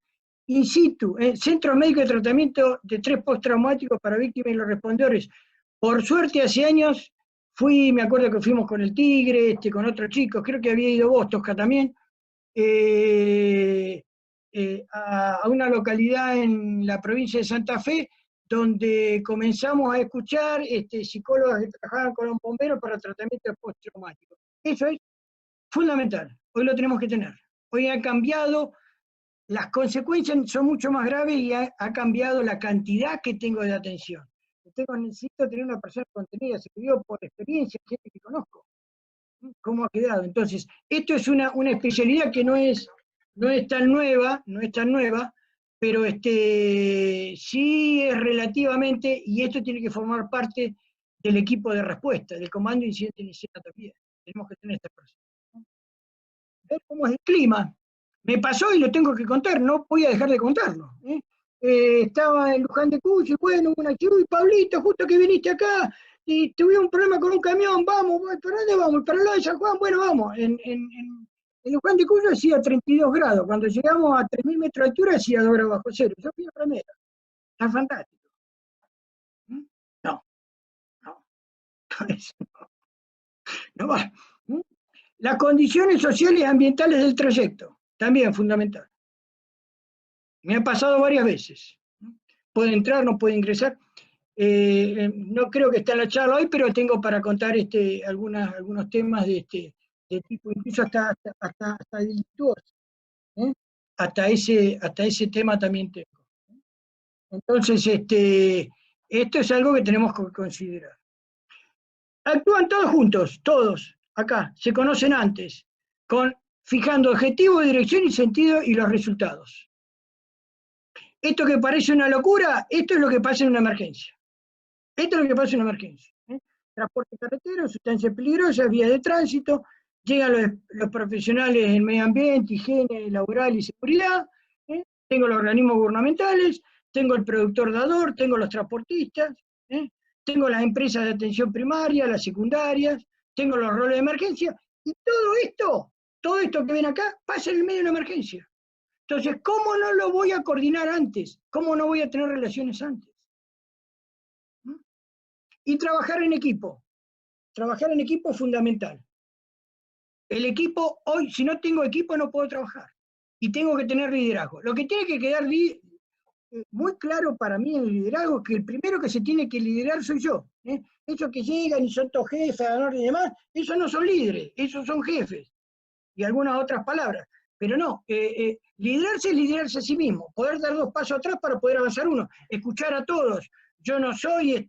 in situ, centros médicos de tratamiento de estrés postraumático para víctimas y los respondedores. Por suerte, hace años me acuerdo que fuimos con el Tigre, con otros chicos, creo que había ido vos, Tosca, también, a una localidad en la provincia de Santa Fe, donde comenzamos a escuchar psicólogos que trabajaban con los bomberos para tratamiento de postraumático. Eso es fundamental, hoy lo tenemos que tener. Hoy ha cambiado, las consecuencias son mucho más graves y ha cambiado la cantidad que tengo de atención. Necesito tener una persona contenida, se dio por experiencia, gente que conozco. ¿Cómo ha quedado? Entonces, esto es una especialidad que no es tan nueva, pero sí es relativamente, y esto tiene que formar parte del equipo de respuesta, del comando de incidente inicial también. Tenemos que tener esta persona. Ver cómo es el clima. Me pasó y lo tengo que contar, no voy a dejar de contarlo. Estaba en Luján de Cuyo, y bueno, una y Pablito, justo que viniste acá, y tuve un problema con un camión, vamos, ¿para dónde vamos? Para el lado de San Juan, bueno, vamos. En Luján de Cuyo hacía 32 grados, cuando llegamos a 3.000 metros de altura hacía 2 grados bajo cero. Yo fui a primera. Está fantástico. No, no. No va. Las condiciones sociales y ambientales del trayecto, también fundamental. Me ha pasado varias veces. Puede entrar, no puede ingresar. No creo que esté en la charla hoy, pero tengo para contar algunos temas de tipo, incluso hasta delictuosos. Hasta ese tema también tengo. Entonces, esto es algo que tenemos que considerar. Actúan todos juntos, todos, acá, se conocen antes, fijando objetivo, dirección y sentido y los resultados. Esto que parece una locura, esto es lo que pasa en una emergencia. Esto es lo que pasa en una emergencia. Transporte carretero, sustancias peligrosas, vías de tránsito, llegan los profesionales en medio ambiente, higiene laboral y seguridad, tengo los organismos gubernamentales, tengo el productor dador, tengo los transportistas, tengo las empresas de atención primaria, las secundarias, tengo los roles de emergencia, y todo esto que ven acá, pasa en el medio de una emergencia. Entonces, ¿cómo no lo voy a coordinar antes? ¿Cómo no voy a tener relaciones antes? Y trabajar en equipo. Trabajar en equipo es fundamental. El equipo, hoy, si no tengo equipo, no puedo trabajar. Y tengo que tener liderazgo. Lo que tiene que quedar muy claro para mí en el liderazgo es que el primero que se tiene que liderar soy yo. Esos que llegan y son todos jefes y demás, esos no son líderes, esos son jefes. Y algunas otras palabras. Pero no, liderarse es liderarse a sí mismo, poder dar 2 pasos atrás para poder avanzar uno, escuchar a todos. Yo no soy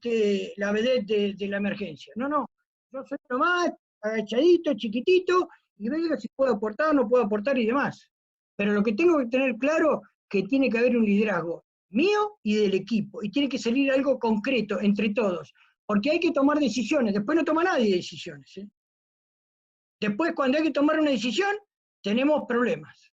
la vedette de la emergencia, no, yo soy nomás, agachadito, chiquitito, y veo si puedo aportar o no puedo aportar y demás. Pero lo que tengo que tener claro es que tiene que haber un liderazgo mío y del equipo, y tiene que salir algo concreto entre todos, porque hay que tomar decisiones, después no toma nadie decisiones. Después, cuando hay que tomar una decisión, tenemos problemas.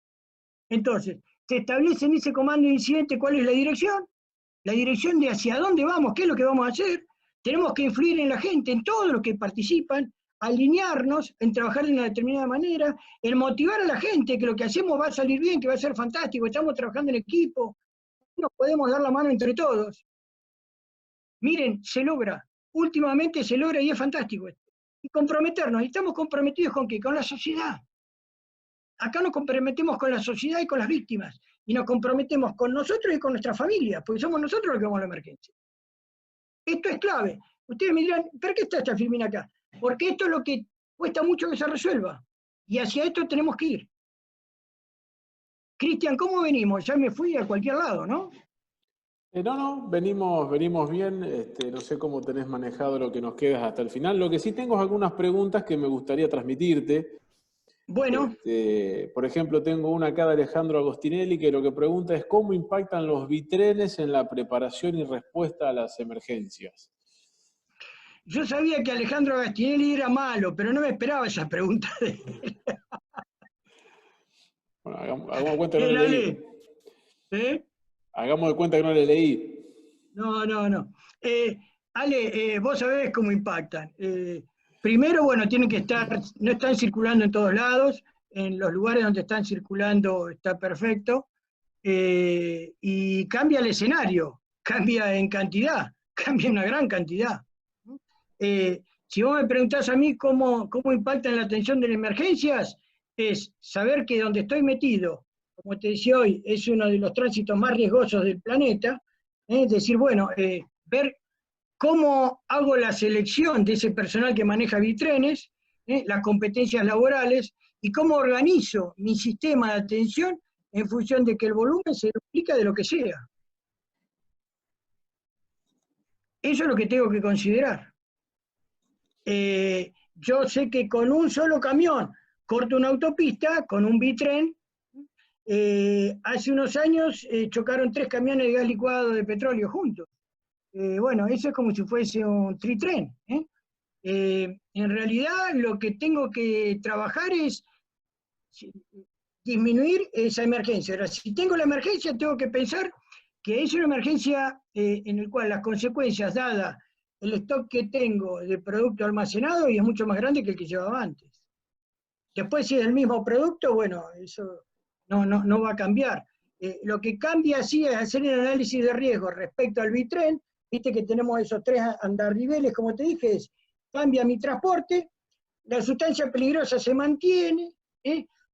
Entonces, se establece en ese comando de incidente cuál es la dirección de hacia dónde vamos, qué es lo que vamos a hacer. Tenemos que influir en la gente, en todos los que participan, alinearnos, en trabajar de una determinada manera, en motivar a la gente que lo que hacemos va a salir bien, que va a ser fantástico, estamos trabajando en equipo, nos podemos dar la mano entre todos. Miren, se logra, últimamente se logra y es fantástico esto. Y comprometernos, y estamos comprometidos ¿con qué? Con la sociedad. Acá nos comprometemos con la sociedad y con las víctimas, y nos comprometemos con nosotros y con nuestra familia, porque somos nosotros los que vamos a la emergencia. Esto es clave. Ustedes me dirán, ¿por qué está esta filmina acá? Porque esto es lo que cuesta mucho que se resuelva, y hacia esto tenemos que ir. Cristian, ¿cómo venimos? Ya me fui a cualquier lado, ¿no? No, venimos bien. No sé cómo tenés manejado lo que nos queda hasta el final. Lo que sí tengo es algunas preguntas que me gustaría transmitirte. Bueno. Por ejemplo, tengo una acá de Alejandro Agostinelli que lo que pregunta es ¿cómo impactan los bitrenes en la preparación y respuesta a las emergencias? Yo sabía que Alejandro Agostinelli era malo, pero no me esperaba esa pregunta de él. Bueno, hagamos de cuenta que no le leí. Hagamos de cuenta que no le leí. No. Ale, vos sabés cómo impactan. Primero, bueno, tienen que no están circulando en todos lados, en los lugares donde están circulando está perfecto, y cambia el escenario, cambia en cantidad, cambia una gran cantidad. Si vos me preguntás a mí cómo impacta en la atención de las emergencias, es saber que donde estoy metido, como te decía hoy, es uno de los tránsitos más riesgosos del planeta, es decir, bueno, ver cómo hago la selección de ese personal que maneja bitrenes, las competencias laborales, y cómo organizo mi sistema de atención en función de que el volumen se duplica de lo que sea. Eso es lo que tengo que considerar. Yo sé que con un solo camión corto una autopista, con un bitren, hace unos años chocaron 3 camiones de gas licuado de petróleo juntos. Bueno, eso es como si fuese un tritren. En realidad lo que tengo que trabajar es disminuir esa emergencia. Ahora, si tengo la emergencia, tengo que pensar que es una emergencia en la cual las consecuencias, dada el stock que tengo de producto almacenado, y es mucho más grande que el que llevaba antes. Después, si es el mismo producto, bueno, eso no va a cambiar. Lo que cambia sí es hacer el análisis de riesgo respecto al bitren. Viste que tenemos esos 3 andariveles, como te dije, cambia mi transporte, la sustancia peligrosa se mantiene,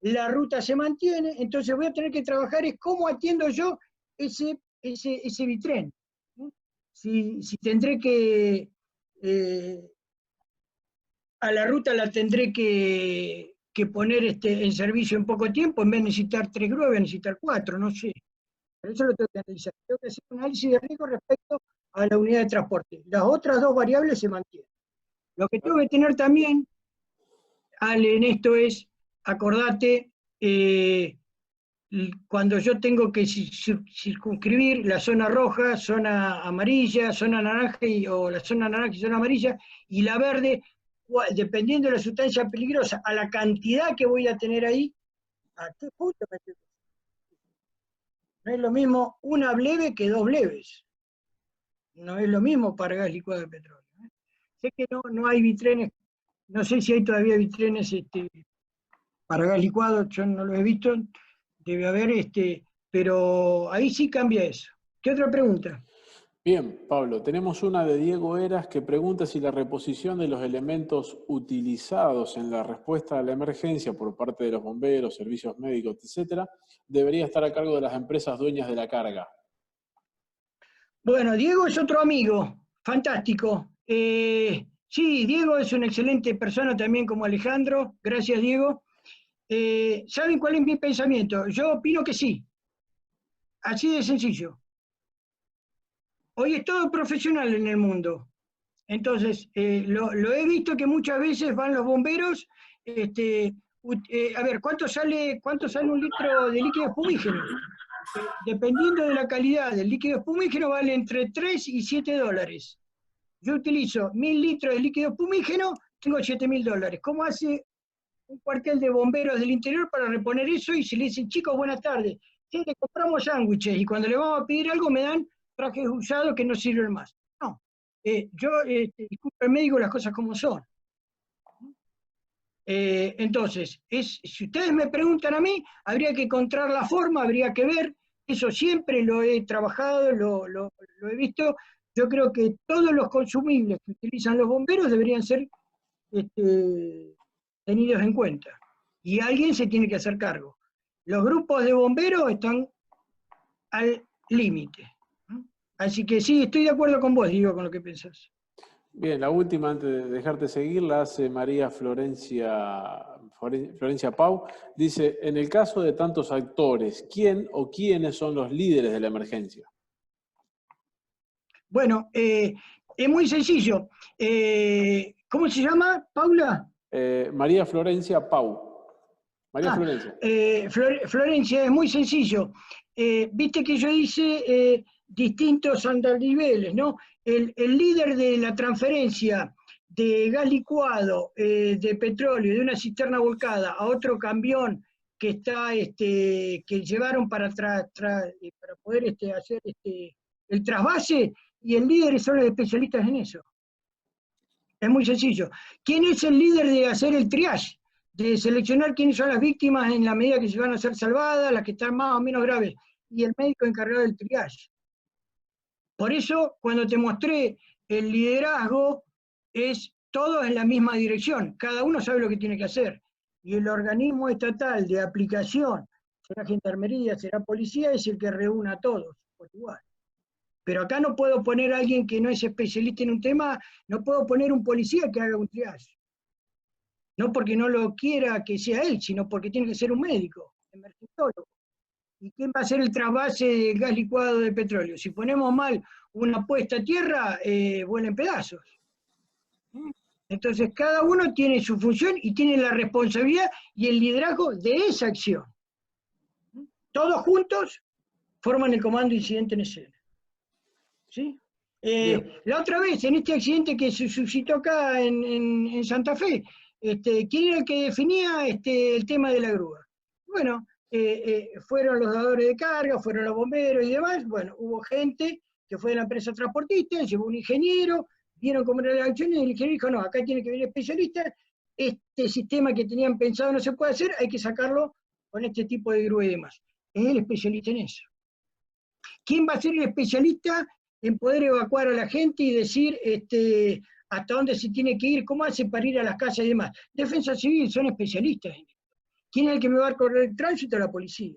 la ruta se mantiene, entonces voy a tener que trabajar es cómo atiendo yo ese bitren. Si tendré que, a la ruta la tendré que poner en servicio en poco tiempo, en vez de necesitar 3 grúas, voy a necesitar 4, no sé. Pero eso lo tengo que analizar. Tengo que hacer un análisis de riesgo respecto a la unidad de transporte. Las otras dos variables se mantienen. Lo que tengo que tener también, Ale, en esto es, acordate, cuando yo tengo que circunscribir la zona roja, zona amarilla, zona naranja, o la zona naranja y zona amarilla, y la verde, dependiendo de la sustancia peligrosa, a la cantidad que voy a tener ahí, ¿a qué punto me tengo? No es lo mismo una bleve que 2 bleves. No es lo mismo para gas licuado de petróleo. Sé que no hay bitrenes, no sé si hay todavía bitrenes para gas licuado, yo no lo he visto, debe haber, pero ahí sí cambia eso. ¿Qué otra pregunta? Bien, Pablo, tenemos una de Diego Eras que pregunta si la reposición de los elementos utilizados en la respuesta a la emergencia por parte de los bomberos, servicios médicos, etcétera, debería estar a cargo de las empresas dueñas de la carga. Bueno, Diego es otro amigo, fantástico. Sí, Diego es una excelente persona también como Alejandro, gracias Diego. ¿Saben cuál es mi pensamiento? Yo opino que sí, así de sencillo. Hoy es todo profesional en el mundo. Entonces, lo he visto que muchas veces van los bomberos, a ver, ¿cuánto sale un litro de líquido espumígeno? Dependiendo de la calidad del líquido espumígeno, vale entre 3 y 7 dólares. Yo utilizo 1000 litros de líquido espumígeno, tengo 7000 dólares. ¿Cómo hace un cuartel de bomberos del interior para reponer eso? Y si le dicen, chicos, buenas tardes, sí, le compramos sándwiches, y cuando le vamos a pedir algo me dan trajes usados que no sirven más. No, yo, disculpen, me digo las cosas como son. Entonces, si ustedes me preguntan a mí, habría que encontrar la forma, habría que ver, eso siempre lo he trabajado, lo he visto. Yo creo que todos los consumibles que utilizan los bomberos deberían ser tenidos en cuenta. Y alguien se tiene que hacer cargo. Los grupos de bomberos están al límite. Así que sí, estoy de acuerdo con vos, digo, con lo que pensás. Bien, la última antes de dejarte seguir la hace María Florencia Pau. Dice, en el caso de tantos actores, ¿quién o quiénes son los líderes de la emergencia? Bueno, es muy sencillo. ¿Cómo se llama, Paula? María Florencia Pau. María Florencia. Florencia, es muy sencillo. Viste que yo hice distintos andaniveles, ¿no? El líder de la transferencia de gas licuado, de petróleo, de una cisterna volcada a otro camión que está, que llevaron para poder hacer el trasvase, y el líder son los especialistas en eso. Es muy sencillo. ¿Quién es el líder de hacer el triage? De seleccionar quiénes son las víctimas en la medida que se van a ser salvadas, las que están más o menos graves, y el médico encargado del triage. Por eso, cuando te mostré el liderazgo, es todo en la misma dirección, cada uno sabe lo que tiene que hacer, y el organismo estatal de aplicación, será gendarmería, será policía, es el que reúne a todos por igual. Pero acá no puedo poner a alguien que no es especialista en un tema, no puedo poner un policía que haga un triage. No porque no lo quiera que sea él, sino porque tiene que ser un médico, emergentólogo. ¿Y quién va a hacer el trasvase del gas licuado de petróleo? Si ponemos mal una puesta a tierra, vuela en pedazos. Entonces cada uno tiene su función y tiene la responsabilidad y el liderazgo de esa acción. Todos juntos forman el comando incidente en escena. ¿Sí? La otra vez, en este accidente que se suscitó acá en Santa Fe, ¿quién era el que definía el tema de la grúa? Bueno, fueron los dadores de carga, fueron los bomberos y demás. Bueno, hubo gente que fue de la empresa transportista, llevó un ingeniero, vieron cómo era la acción y el ingeniero dijo, no, acá tiene que venir especialista, este sistema que tenían pensado no se puede hacer, hay que sacarlo con este tipo de grúa y demás. Es el especialista en eso. ¿Quién va a ser el especialista en poder evacuar a la gente y decir, hasta dónde se tiene que ir, cómo hace para ir a las casas y demás. Defensa Civil son especialistas en esto. ¿Quién es el que me va a correr el tránsito? La policía.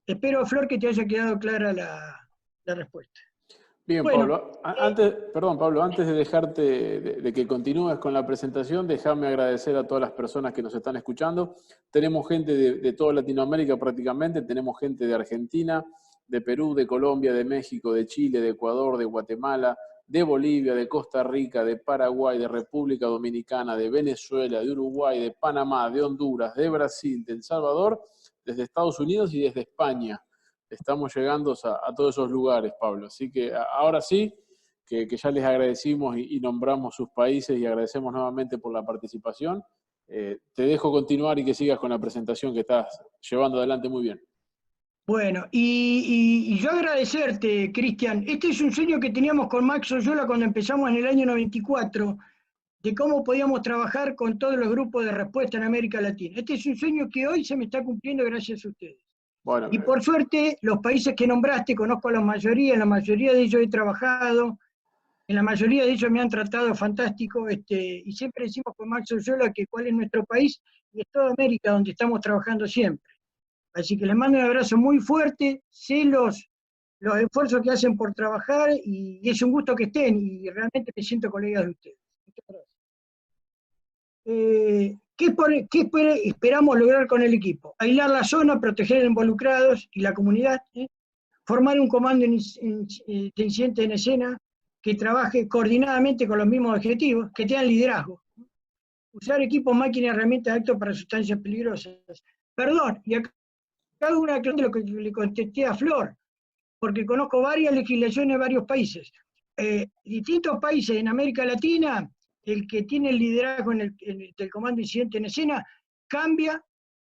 Espero, Flor, que te haya quedado clara la respuesta. Bien, Bueno, Pablo. Pablo, antes de dejarte, de que continúes con la presentación, déjame agradecer a todas las personas que nos están escuchando. Tenemos gente de toda Latinoamérica prácticamente, tenemos gente de Argentina, de Perú, de Colombia, de México, de Chile, de Ecuador, de Guatemala, de Bolivia, de Costa Rica, de Paraguay, de República Dominicana, de Venezuela, de Uruguay, de Panamá, de Honduras, de Brasil, de El Salvador, desde Estados Unidos y desde España. Estamos llegando a todos esos lugares, Pablo. Así que ahora sí, que ya les agradecimos y nombramos sus países y agradecemos nuevamente por la participación. Te dejo continuar y que sigas con la presentación que estás llevando adelante muy bien. Bueno, y yo agradecerte, Cristian. Este es un sueño que teníamos con Max Oyola cuando empezamos en el año 94, de cómo podíamos trabajar con todos los grupos de respuesta en América Latina. Este es un sueño que hoy se me está cumpliendo gracias a ustedes. Bueno, y por suerte, los países que nombraste, conozco a la mayoría, en la mayoría de ellos he trabajado, en la mayoría de ellos me han tratado fantástico, y siempre decimos con Max Oyola que cuál es nuestro país, y es toda América donde estamos trabajando siempre. Así que les mando un abrazo muy fuerte, sé los esfuerzos que hacen por trabajar, y es un gusto que estén, y realmente me siento colegas de ustedes. Muchas gracias. ¿Qué esperamos lograr con el equipo? Aislar la zona, proteger a los involucrados y la comunidad, formar un comando de incidentes en escena que trabaje coordinadamente con los mismos objetivos, que tengan liderazgo, usar equipos, máquinas, herramientas de acto para sustancias peligrosas. Perdón, y acá hago una aclaración de lo que le contesté a Flor, porque conozco varias legislaciones de varios países. Distintos países en América Latina, el que tiene el liderazgo del comando de incidente en escena cambia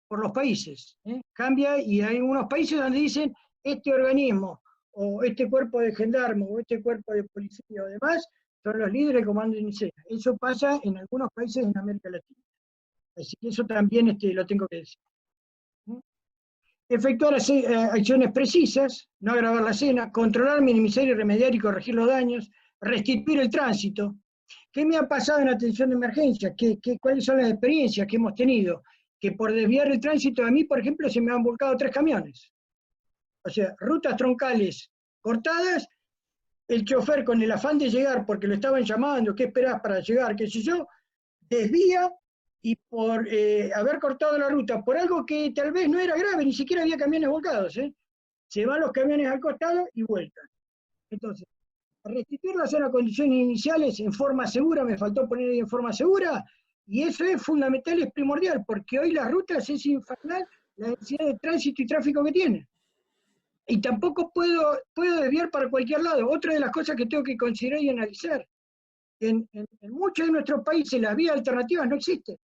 por los países. Cambia, y hay unos países donde dicen este organismo, o este cuerpo de gendarme, o este cuerpo de policía o demás, son los líderes del comando de escena. Eso pasa en algunos países en América Latina. Así que eso también lo tengo que decir. Efectuar acciones precisas, no agravar la escena, controlar, minimizar y remediar y corregir los daños, restituir el tránsito. ¿Qué me ha pasado en atención de emergencia? ¿Cuáles son las experiencias que hemos tenido? Que por desviar el tránsito, a mí, por ejemplo, se me han volcado 3 camiones. O sea, rutas troncales cortadas, el chofer con el afán de llegar, porque lo estaban llamando, ¿qué esperás para llegar? Qué sé yo, desvía, y por haber cortado la ruta, por algo que tal vez no era grave, ni siquiera había camiones volcados, se van los camiones al costado y vuelcan. Entonces, restituir la zona a condiciones iniciales en forma segura, me faltó poner ahí en forma segura, y eso es fundamental, es primordial, porque hoy las rutas es infernal la densidad de tránsito y tráfico que tienen. Y tampoco puedo desviar para cualquier lado. Otra de las cosas que tengo que considerar y analizar, en muchos de nuestros países las vías alternativas no existen.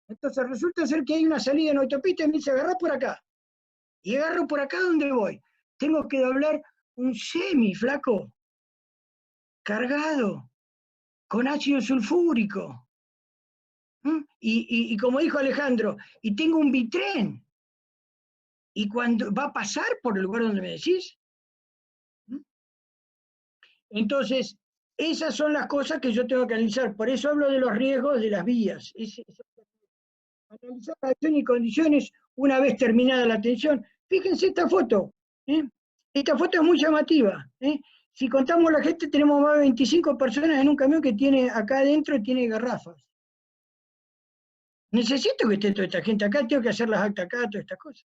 Entonces resulta ser que hay una salida en autopista y me dice, agarrá por acá. Y agarro por acá donde voy. Tengo que doblar un semi, flaco, cargado, con ácido sulfúrico. Y como dijo Alejandro, y tengo un bitren. Y cuando va a pasar por el lugar donde me decís. Entonces, esas son las cosas que yo tengo que analizar. Por eso hablo de los riesgos de las vías. Analizar la acción y condiciones una vez terminada la atención. Fíjense esta foto. Esta foto es muy llamativa. Si contamos la gente, tenemos más de 25 personas en un camión que tiene acá adentro, tiene garrafas. Necesito que esté toda esta gente acá, tengo que hacer las actas acá, todas estas cosas.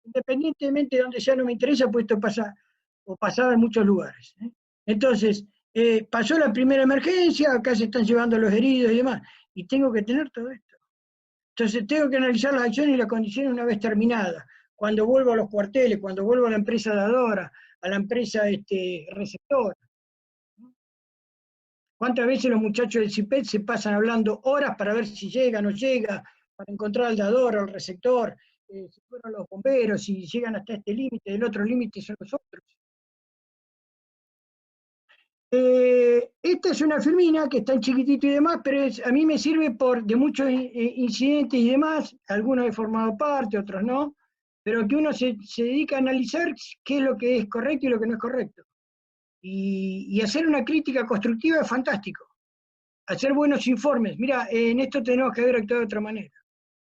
Independientemente de donde sea, no me interesa, pues esto pasa, o pasaba en muchos lugares. Entonces, pasó la primera emergencia, acá se están llevando los heridos y demás, y tengo que tener todo esto. Entonces tengo que analizar las acciones y las condiciones una vez terminadas. Cuando vuelvo a los cuarteles, cuando vuelvo a la empresa dadora, a la empresa receptora. ¿Cuántas veces los muchachos del CIPET se pasan hablando horas para ver si llega o no llega, para encontrar al dador, al receptor, si fueron los bomberos, si llegan hasta este límite, el otro límite son los otros? Esta es una firmina que está en chiquitito y demás, pero a mí me sirve de muchos incidentes y demás, algunos he formado parte, otros no, pero que uno se dedica a analizar qué es lo que es correcto y lo que no es correcto. Y hacer una crítica constructiva es fantástico. hacer buenos informes. Mira, en esto tenemos que haber actuado de otra manera.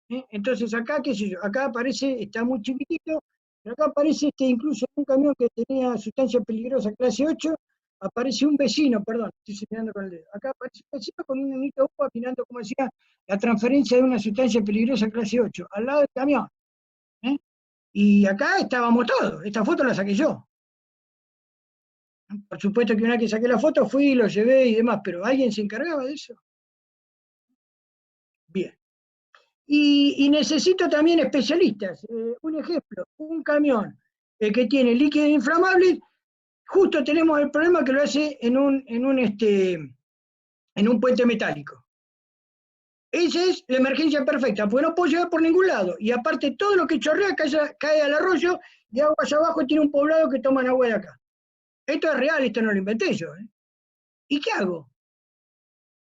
Entonces acá, qué sé yo, acá aparece, está muy chiquitito, pero acá aparece incluso un camión que tenía sustancia peligrosa clase 8, aparece un vecino, perdón, estoy señalando con el dedo, acá aparece un vecino con un nenito de uva opinando, como decía, la transferencia de una sustancia peligrosa clase 8, al lado del camión. Y acá estábamos todos, esta foto la saqué yo. Por supuesto que una vez que saqué la foto fui, lo llevé y demás, pero ¿alguien se encargaba de eso? Bien. Y necesito también especialistas. Un ejemplo, un camión que tiene líquido inflamable, justo tenemos el problema que lo hace en un puente metálico. Esa es la emergencia perfecta, porque no puedo llegar por ningún lado. Y aparte, todo lo que chorrea cae al arroyo y agua allá abajo tiene un poblado que toman agua de acá. Esto es real, esto no lo inventé yo. ¿Y qué hago?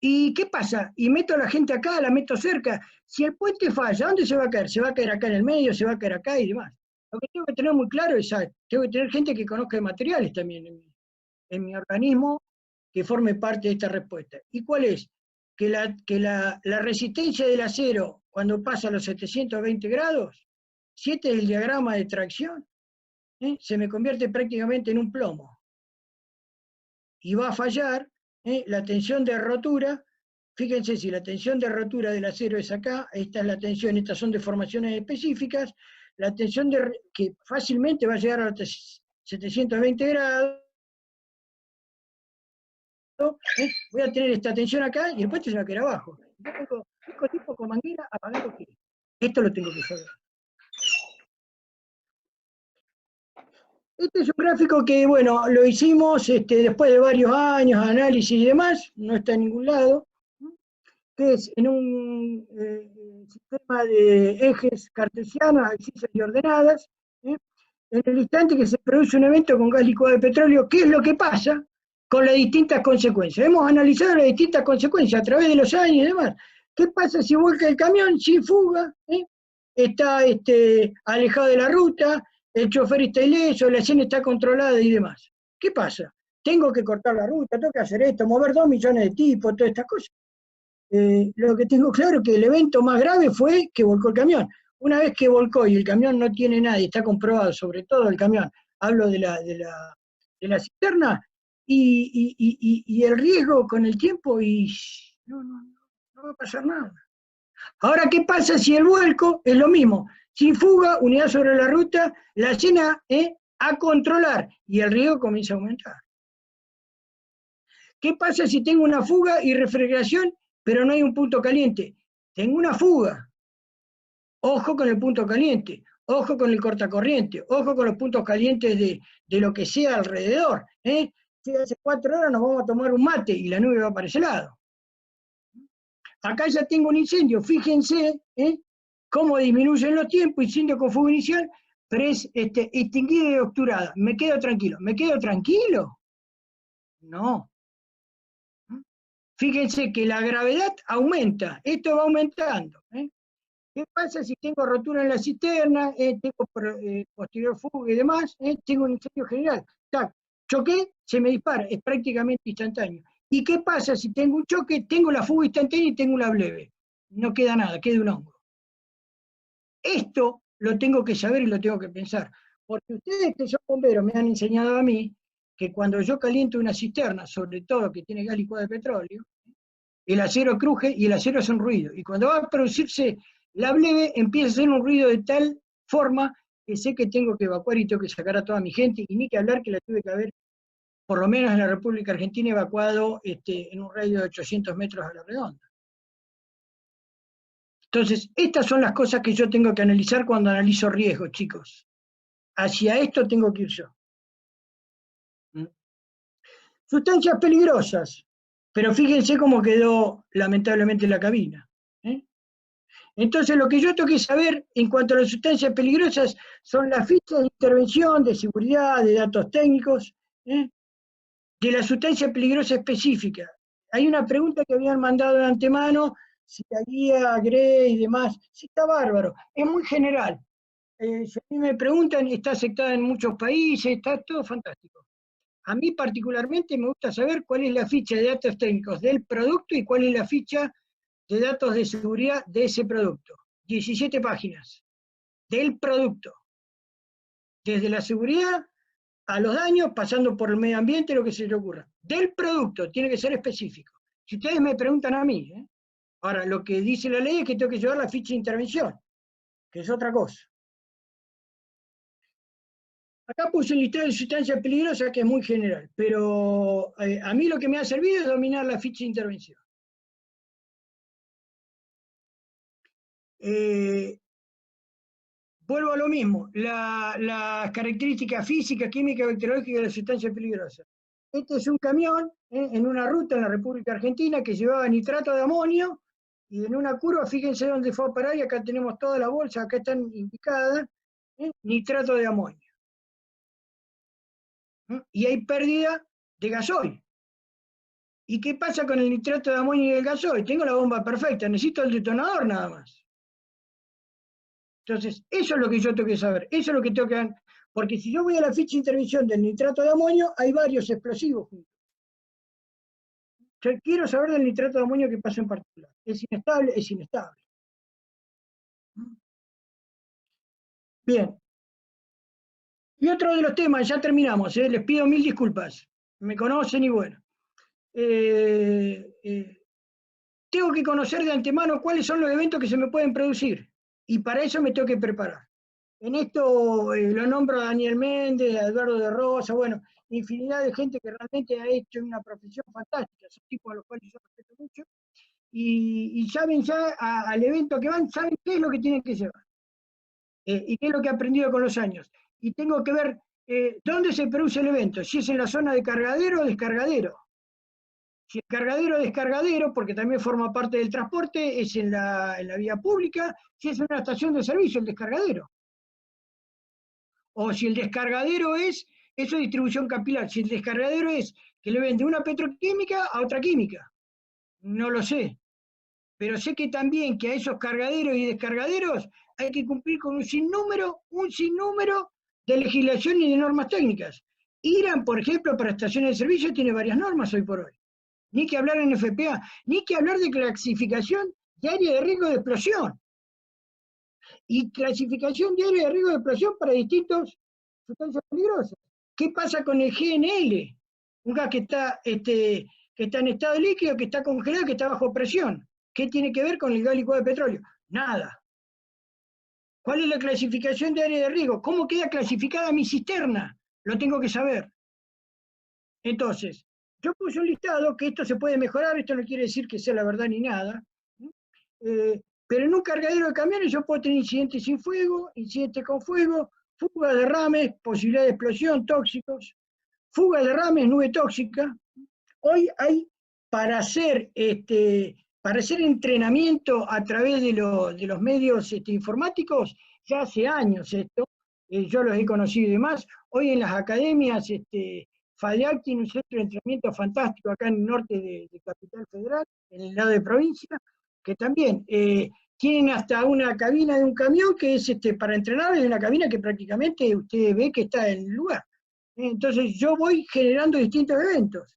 ¿Y qué pasa? Y meto a la gente acá, la meto cerca. Si el puente falla, ¿dónde se va a caer? ¿Se va a caer acá en el medio? ¿Se va a caer acá y demás? Lo que tengo que tener muy claro es, tengo que tener gente que conozca de materiales también en mi organismo, que forme parte de esta respuesta. ¿Y cuál es? Que la resistencia del acero, cuando pasa a los 720 grados, si este es el diagrama de tracción, se me convierte prácticamente en un plomo. Y va a fallar la tensión de rotura. Fíjense, si la tensión de rotura del acero es acá, esta es la tensión, estas son deformaciones específicas, la tensión que fácilmente va a llegar a los 720 grados, voy a tener esta tensión acá y el puente se va a quedar abajo. Yo tengo 5 tipos con manguera apagando giros. Esto lo tengo que saber. Este es un gráfico que, bueno, lo hicimos después de varios años, análisis y demás, no está en ningún lado, que es en un sistema de ejes cartesianos, abscisas y ordenadas. En el instante que se produce un evento con gas licuado de petróleo, ¿qué es lo que pasa con las distintas consecuencias? Hemos analizado las distintas consecuencias a través de los años y demás. ¿Qué pasa si vuelca el camión sin fuga? Está alejado de la ruta, el chofer está ileso, la escena está controlada y demás. ¿Qué pasa? Tengo que cortar la ruta, tengo que hacer esto, mover 2 millones de tipos, todas estas cosas. Lo que tengo claro es que el evento más grave fue que volcó el camión. Una vez que volcó y el camión no tiene nadie, está comprobado, sobre todo el camión, hablo de la cisterna, y el riesgo con el tiempo, y no va a pasar nada. Ahora, ¿qué pasa si el vuelco es lo mismo? Sin fuga, unidad sobre la ruta, la escena a controlar, y el riesgo comienza a aumentar. ¿Qué pasa si tengo una fuga y refrigeración, pero no hay un punto caliente? Tengo una fuga. Ojo con el punto caliente, ojo con el cortacorriente, ojo con los puntos calientes de lo que sea alrededor. Si hace 4 horas nos vamos a tomar un mate y la nube va para ese lado. Acá ya tengo un incendio, fíjense cómo disminuyen los tiempos, incendio con fuga inicial, pero es extinguida y obturada. ¿Me quedo tranquilo? ¿Me quedo tranquilo? No. Fíjense que la gravedad aumenta, esto va aumentando. ¿Qué pasa si tengo rotura en la cisterna, tengo posterior fuga y demás, tengo un incendio general? Tac, choqué, se me dispara, es prácticamente instantáneo. ¿Y qué pasa si tengo un choque, tengo la fuga instantánea y tengo una bleve? No queda nada, queda un hongo. Esto lo tengo que saber y lo tengo que pensar, porque ustedes que son bomberos me han enseñado a mí que cuando yo caliento una cisterna, sobre todo que tiene gas licuado de petróleo, el acero cruje y el acero hace un ruido. Y cuando va a producirse la bleve, empieza a hacer un ruido de tal forma que sé que tengo que evacuar y tengo que sacar a toda mi gente, y ni que hablar que la tuve que haber, por lo menos en la República Argentina, evacuado en un radio de 800 metros a la redonda. Entonces, estas son las cosas que yo tengo que analizar cuando analizo riesgos, chicos. Hacia esto tengo que ir yo. Sustancias peligrosas, pero fíjense cómo quedó lamentablemente la cabina. Entonces, lo que yo tengo que saber en cuanto a las sustancias peligrosas son las fichas de intervención, de seguridad, de datos técnicos, de la sustancia peligrosa específica. Hay una pregunta que habían mandado de antemano, si la guía, GRE y demás. Sí, está bárbaro, es muy general. Si a mí me preguntan, está aceptada en muchos países, está todo fantástico. A mí particularmente me gusta saber cuál es la ficha de datos técnicos del producto y cuál es la ficha de datos de seguridad de ese producto. 17 páginas del producto. Desde la seguridad a los daños, pasando por el medio ambiente, lo que se le ocurra. Del producto, tiene que ser específico. Si ustedes me preguntan a mí, ahora lo que dice la ley es que tengo que llevar la ficha de intervención, que es otra cosa. Acá puse un listado de sustancias peligrosas que es muy general, pero a mí lo que me ha servido es dominar la ficha de intervención. Vuelvo a lo mismo, las características físicas, químicas, bacteriológicas de las sustancias peligrosas. Este es un camión en una ruta en la República Argentina que llevaba nitrato de amonio y en una curva, fíjense dónde fue a parar, y acá tenemos toda la bolsa, acá están indicadas, nitrato de amonio. Y hay pérdida de gasoil. ¿Y qué pasa con el nitrato de amonio y el gasoil? Tengo la bomba perfecta, necesito el detonador nada más. Entonces, eso es lo que yo tengo que saber, eso es lo que tengo que... Porque si yo voy a la ficha de intervención del nitrato de amonio, hay varios explosivos juntos. Yo quiero saber del nitrato de amonio que pasa en particular. ¿Es inestable? Es inestable. Bien. Y otro de los temas, ya terminamos, les pido 1000 disculpas. Me conocen y bueno. Tengo que conocer de antemano cuáles son los eventos que se me pueden producir. Y para eso me tengo que preparar. En esto lo nombro a Daniel Méndez, a Eduardo de Rosa, bueno, infinidad de gente que realmente ha hecho una profesión fantástica, son tipos a los cuales yo respeto mucho, y saben ya al evento que van, saben qué es lo que tienen que llevar, y qué es lo que he aprendido con los años. Y tengo que ver dónde se produce el evento, si es en la zona de cargadero o descargadero. Si el cargadero o descargadero, porque también forma parte del transporte, es en la vía pública, si es en una estación de servicio, el descargadero. O si el descargadero es, eso es distribución capilar, si el descargadero es que le vende una petroquímica a otra química. No lo sé. Pero sé que también que a esos cargaderos y descargaderos hay que cumplir con un sinnúmero de legislación y de normas técnicas. Irán, por ejemplo, para estaciones de servicio tiene varias normas hoy por hoy. Ni que hablar en FPA, ni que hablar de clasificación de área de riesgo de explosión. Y clasificación de área de riesgo de explosión para distintos sustancias peligrosas. ¿Qué pasa con el GNL? Un gas que está en estado líquido, que está congelado, que está bajo presión. ¿Qué tiene que ver con el gas licuado de petróleo? Nada. ¿Cuál es la clasificación de área de riesgo? ¿Cómo queda clasificada mi cisterna? Lo tengo que saber. Entonces, yo puse un listado que esto se puede mejorar, esto no quiere decir que sea la verdad ni nada, pero en un cargadero de camiones yo puedo tener incidentes sin fuego, incidentes con fuego, fuga, derrames, posibilidad de explosión, tóxicos, fuga, derrames, nube tóxica. Hoy hay para hacer entrenamiento a través de los medios informáticos, ya hace años esto, yo los he conocido y demás. Hoy en las academias, FADEAC tiene un centro de entrenamiento fantástico acá en el norte de Capital Federal, en el lado de provincia, que también tienen hasta una cabina de un camión que es para entrenar, es una cabina que prácticamente usted ve que está en el lugar. Entonces yo voy generando distintos eventos.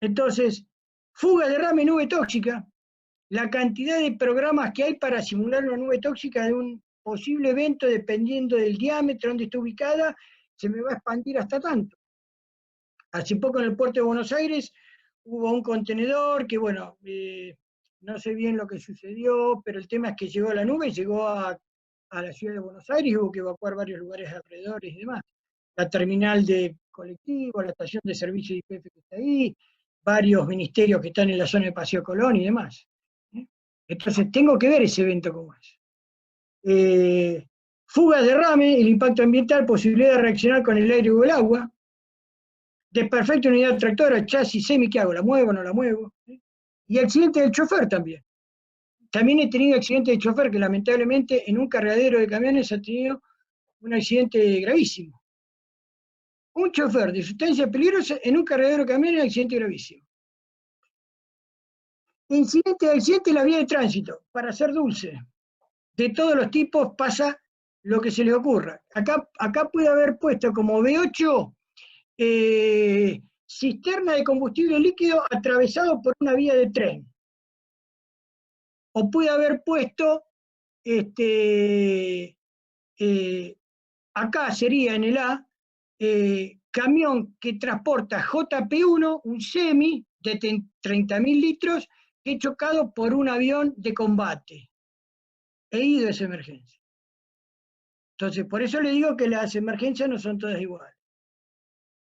Entonces, fuga, derrame, nube tóxica, la cantidad de programas que hay para simular una nube tóxica de un posible evento, dependiendo del diámetro, donde está ubicada, se me va a expandir hasta tanto. Hace poco en el puerto de Buenos Aires hubo un contenedor que, bueno, no sé bien lo que sucedió, pero el tema es que llegó a la nube, llegó a la ciudad de Buenos Aires, hubo que evacuar varios lugares alrededor y demás. La terminal de colectivo, la estación de servicio de IPF que está ahí, varios ministerios que están en la zona de Paseo Colón y demás. Entonces tengo que ver ese evento como es. Fuga, derrame, el impacto ambiental, posibilidad de reaccionar con el aire o el agua. Desperfecto unidad tractora, chasis, semi, ¿qué hago? ¿La muevo o no la muevo? Y accidente del chofer también. También he tenido accidente de chofer que lamentablemente en un cargadero de camiones ha tenido un accidente gravísimo. Un chofer de sustancia peligrosa en un cargadero de camiones, accidente gravísimo. Incidente de accidente en la vía de tránsito, para ser dulce. De todos los tipos pasa lo que se les ocurra. Acá puede haber puesto como B8 cisterna de combustible líquido atravesado por una vía de tren. O puede haber puesto, acá sería en el A, camión que transporta JP1, un semi de 30.000 litros, que es chocado por un avión de combate. He ido a esa emergencia. Entonces, por eso le digo que las emergencias no son todas iguales.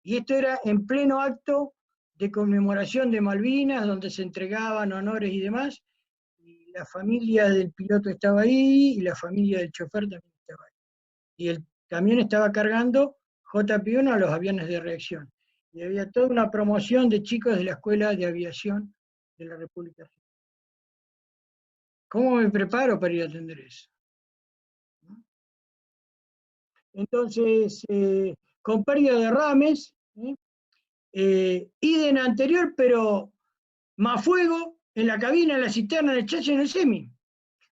Y esto era en pleno acto de conmemoración de Malvinas, donde se entregaban honores y demás, y la familia del piloto estaba ahí, y la familia del chofer también estaba ahí. Y el camión estaba cargando JP1 a los aviones de reacción. Y había toda una promoción de chicos de la Escuela de Aviación de la República Argentina. ¿Cómo me preparo para ir a atender eso? Entonces, con pérdida de derrames, IDEN anterior, pero más fuego en la cabina, en la cisterna, en el chasis, en el semi.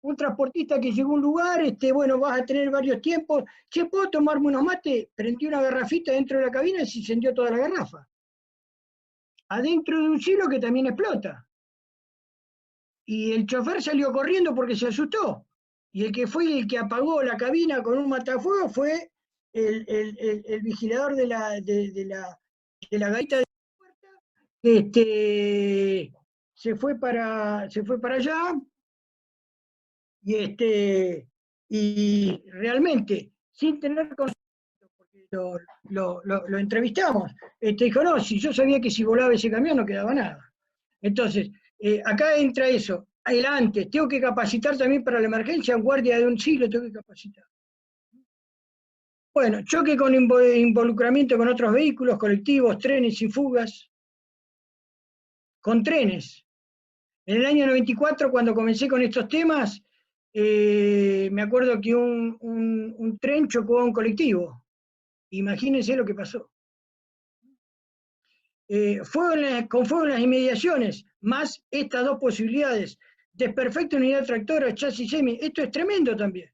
Un transportista que llegó a un lugar, bueno, vas a tener varios tiempos. Che, ¿puedo tomarme unos mates? Prendí una garrafita dentro de la cabina y se incendió toda la garrafa. Adentro de un silo que también explota. Y el chofer salió corriendo porque se asustó. Y el que fue el que apagó la cabina con un matafuego fue el vigilador de la gaita de la puerta. Se fue para allá y realmente, sin tener conocimiento, porque lo entrevistamos, dijo, no, si yo sabía que si volaba ese camión no quedaba nada. Entonces, acá entra eso, adelante, tengo que capacitar también para la emergencia, en guardia de un siglo tengo que capacitar. Bueno, choque con involucramiento con otros vehículos, colectivos, trenes sin fugas, con trenes. En el año 94, cuando comencé con estos temas, me acuerdo que un tren chocó a un colectivo. Imagínense lo que pasó. Con fuego en las inmediaciones, más estas dos posibilidades. Desperfecto unidad tractora, chasis semi. Esto es tremendo también.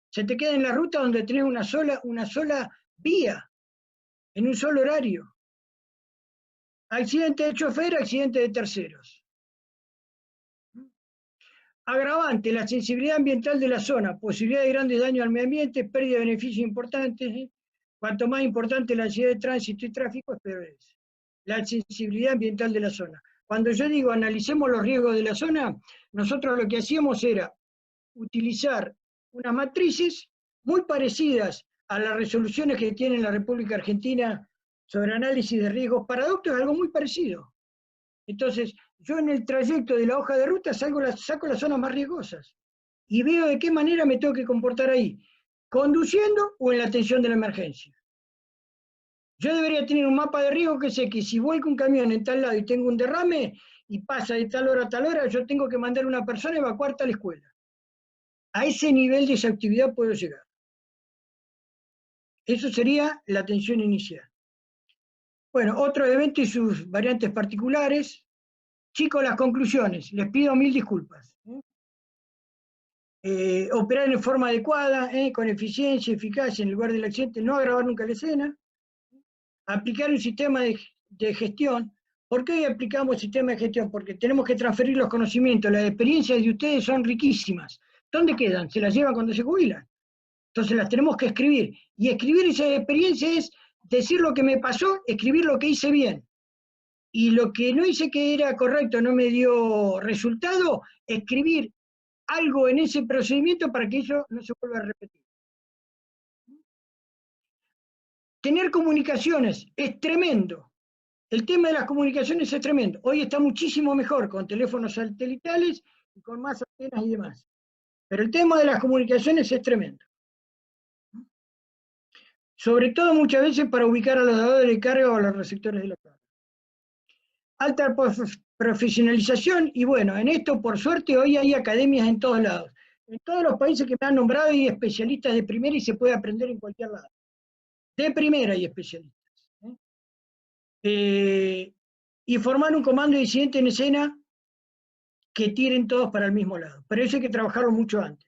Se te queda en la ruta donde tenés una sola vía, en un solo horario. Accidente de chofer, accidente de terceros. Agravante, la sensibilidad ambiental de la zona, posibilidad de grandes daños al medio ambiente, pérdida de beneficios importantes. Cuanto más importante la ansiedad de tránsito y tráfico, es peor es. La sensibilidad ambiental de la zona. Cuando yo digo analicemos los riesgos de la zona, nosotros lo que hacíamos era utilizar unas matrices muy parecidas a las resoluciones que tiene la República Argentina sobre análisis de riesgos. Paraductos es algo muy parecido. Entonces, yo en el trayecto de la hoja de ruta saco las zonas más riesgosas y veo de qué manera me tengo que comportar ahí, conduciendo o en la atención de la emergencia. Yo debería tener un mapa de riesgo que sé que si voy con un camión en tal lado y tengo un derrame y pasa de tal hora a tal hora, yo tengo que mandar a una persona a evacuar tal escuela. A ese nivel de exhaustividad puedo llegar. Eso sería la atención inicial. Bueno, otro evento y sus variantes particulares. Chicos, las conclusiones. Les pido 1000 disculpas. Operar en forma adecuada, con eficiencia, eficacia en lugar del accidente, no agravar nunca la escena. Aplicar un sistema de gestión. ¿Por qué aplicamos sistema de gestión? Porque tenemos que transferir los conocimientos, las experiencias de ustedes son riquísimas. ¿Dónde quedan? Se las llevan cuando se jubilan. Entonces las tenemos que escribir. Y escribir esa experiencia es decir lo que me pasó, escribir lo que hice bien. Y lo que no hice que era correcto, no me dio resultado, escribir algo en ese procedimiento para que eso no se vuelva a repetir. Tener comunicaciones es tremendo. El tema de las comunicaciones es tremendo. Hoy está muchísimo mejor con teléfonos satelitales y con más antenas y demás. Pero el tema de las comunicaciones es tremendo. Sobre todo muchas veces para ubicar a los dadores de carga o a los receptores de la carga. Alta profesionalización y bueno, en esto por suerte hoy hay academias en todos lados. En todos los países que me han nombrado hay especialistas de primera y se puede aprender en cualquier lado. De primera hay especialistas. Y formar un comando de incidente en escena que tiren todos para el mismo lado. Pero eso hay que trabajarlo mucho antes.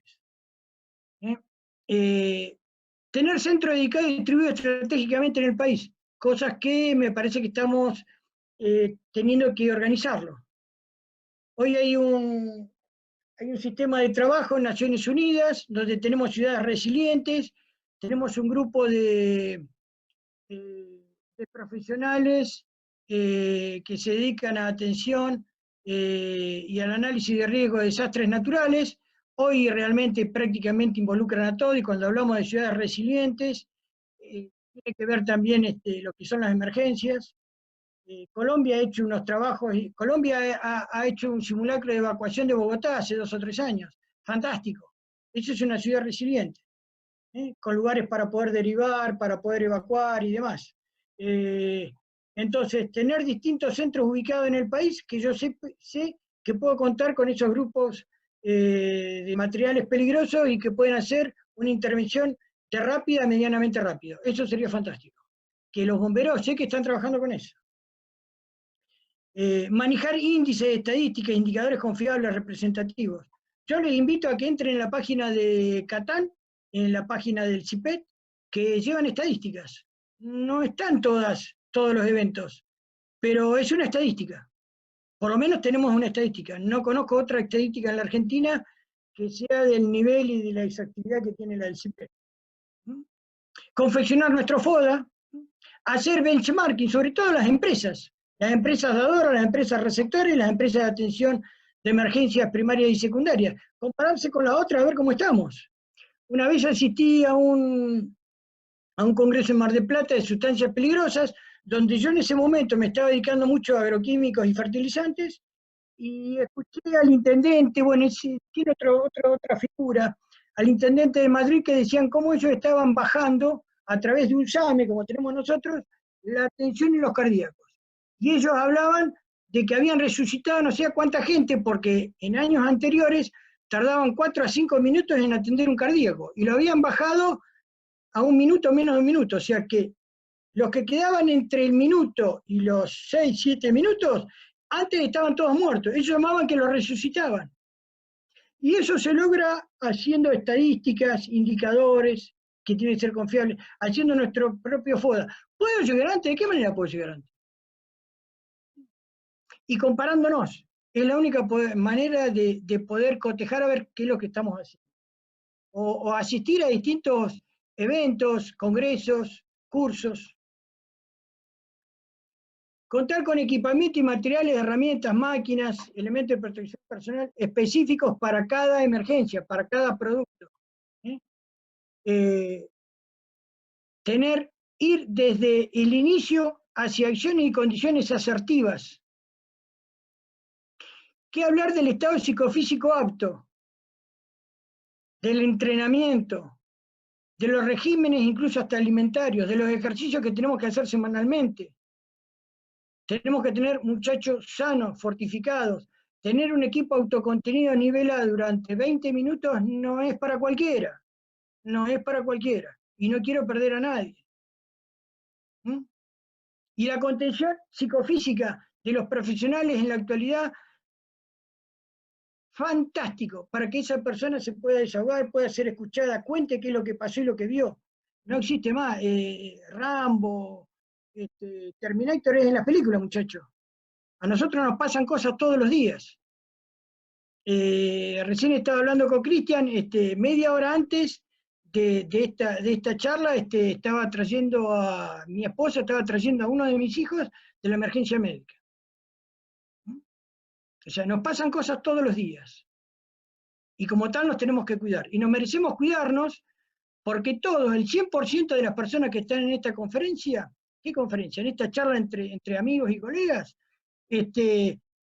Tener centros dedicados y distribuidos estratégicamente en el país. cosas que me parece que estamos teniendo que organizarlo. Hoy hay un sistema de trabajo en Naciones Unidas, donde tenemos ciudades resilientes, tenemos un grupo de profesionales que se dedican a atención y al análisis de riesgo de desastres naturales. Hoy realmente prácticamente involucran a todo, y cuando hablamos de ciudades resilientes, tiene que ver también lo que son las emergencias. Colombia ha hecho unos trabajos, Colombia ha hecho un simulacro de evacuación de Bogotá hace 2 o 3 años, fantástico. Eso es una ciudad resiliente, con lugares para poder derivar, para poder evacuar y demás. Entonces, tener distintos centros ubicados en el país, que yo sé que puedo contar con esos grupos de materiales peligrosos y que pueden hacer una intervención de rápida a medianamente rápido. Eso sería fantástico. Que los bomberos sé que están trabajando con eso. Manejar índices, estadísticas, indicadores confiables, representativos. Yo les invito a que entren en la página de Catán, en la página del CIPET, que llevan estadísticas. No están todos los eventos, pero es una estadística. Por lo menos tenemos una estadística. No conozco otra estadística en la Argentina que sea del nivel y de la exactividad que tiene la del CIPET. Confeccionar nuestro FODA, hacer benchmarking, sobre todo las empresas dadoras, las empresas receptoras y las empresas de atención de emergencias primarias y secundarias. Compararse con la otra, a ver cómo estamos. Una vez asistí a un congreso en Mar del Plata de sustancias peligrosas, donde yo en ese momento me estaba dedicando mucho a agroquímicos y fertilizantes, y escuché al intendente, bueno, tiene otra figura, al intendente de Madrid, que decían cómo ellos estaban bajando a través de un SAME, como tenemos nosotros, la tensión y los cardíacos. Y ellos hablaban de que habían resucitado no sé a cuánta gente, porque en años anteriores tardaban 4 a 5 minutos en atender un cardíaco, y lo habían bajado a 1 minuto, menos de 1 minuto, o sea que los que quedaban entre el minuto y los 6, 7 minutos, antes estaban todos muertos. Ellos llamaban que los resucitaban. Y eso se logra haciendo estadísticas, indicadores, que tienen que ser confiables, haciendo nuestro propio FODA. ¿Puedo llegar antes? ¿De qué manera puedo llegar antes? Y comparándonos. Es la única manera de poder cotejar a ver qué es lo que estamos haciendo. O asistir a distintos eventos, congresos, cursos. Contar con equipamiento y materiales, herramientas, máquinas, elementos de protección personal específicos para cada emergencia, para cada producto. Ir desde el inicio hacia acciones y condiciones asertivas. ¿Qué hablar del estado psicofísico apto? Del entrenamiento, de los regímenes incluso hasta alimentarios, de los ejercicios que tenemos que hacer semanalmente. Tenemos que tener muchachos sanos, fortificados. Tener un equipo autocontenido nivelado durante 20 minutos no es para cualquiera. No es para cualquiera. Y no quiero perder a nadie. Y la contención psicofísica de los profesionales en la actualidad, fantástico, para que esa persona se pueda desahogar, pueda ser escuchada, cuente qué es lo que pasó y lo que vio. No existe más Rambo, Terminator es en las películas, muchachos. A nosotros nos pasan cosas todos los días. Recién estaba hablando con Cristian, media hora antes de esta charla, estaba trayendo a mi esposa, estaba trayendo a uno de mis hijos de la emergencia médica. O sea, nos pasan cosas todos los días. Y como tal nos tenemos que cuidar. Y nos merecemos cuidarnos porque todos, el 100% de las personas que están en esta conferencia, ¿qué conferencia? En esta charla entre amigos y colegas,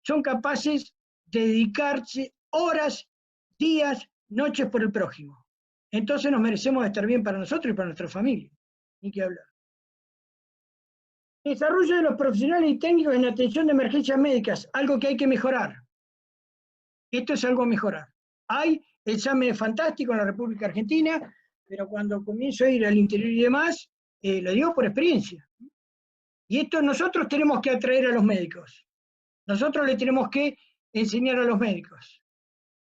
son capaces de dedicarse horas, días, noches por el prójimo. Entonces nos merecemos estar bien para nosotros y para nuestra familia. Ni que hablar. Desarrollo de los profesionales y técnicos en atención de emergencias médicas, algo que hay que mejorar. Esto es algo a mejorar. Hay exámenes fantásticos en la República Argentina, pero cuando comienzo a ir al interior y demás, lo digo por experiencia. Y esto nosotros tenemos que atraer a los médicos. Nosotros le tenemos que enseñar a los médicos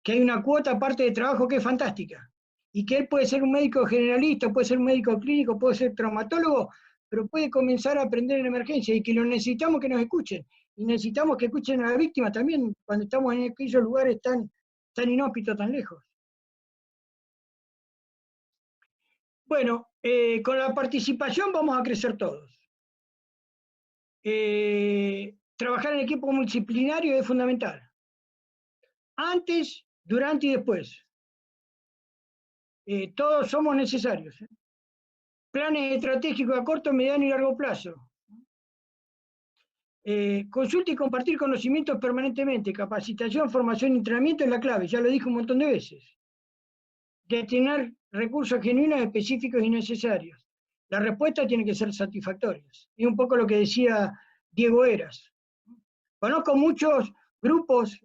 que hay una cuota aparte de trabajo que es fantástica, y que él puede ser un médico generalista, puede ser un médico clínico, puede ser traumatólogo, pero puede comenzar a aprender en emergencia y que lo necesitamos que nos escuchen. Y necesitamos que escuchen a la víctima también cuando estamos en aquellos lugares tan inhóspitos, tan lejos. Bueno, con la participación vamos a crecer todos. Trabajar en equipo multidisciplinario es fundamental. Antes, durante y después. Todos somos necesarios. Planes estratégicos a corto, mediano y largo plazo. Consulta y compartir conocimientos permanentemente. Capacitación, formación y entrenamiento es la clave, ya lo dije un montón de veces. Destinar recursos genuinos, específicos y necesarios. Las respuestas tienen que ser satisfactorias. Y un poco lo que decía Diego Heras. Conozco muchos grupos,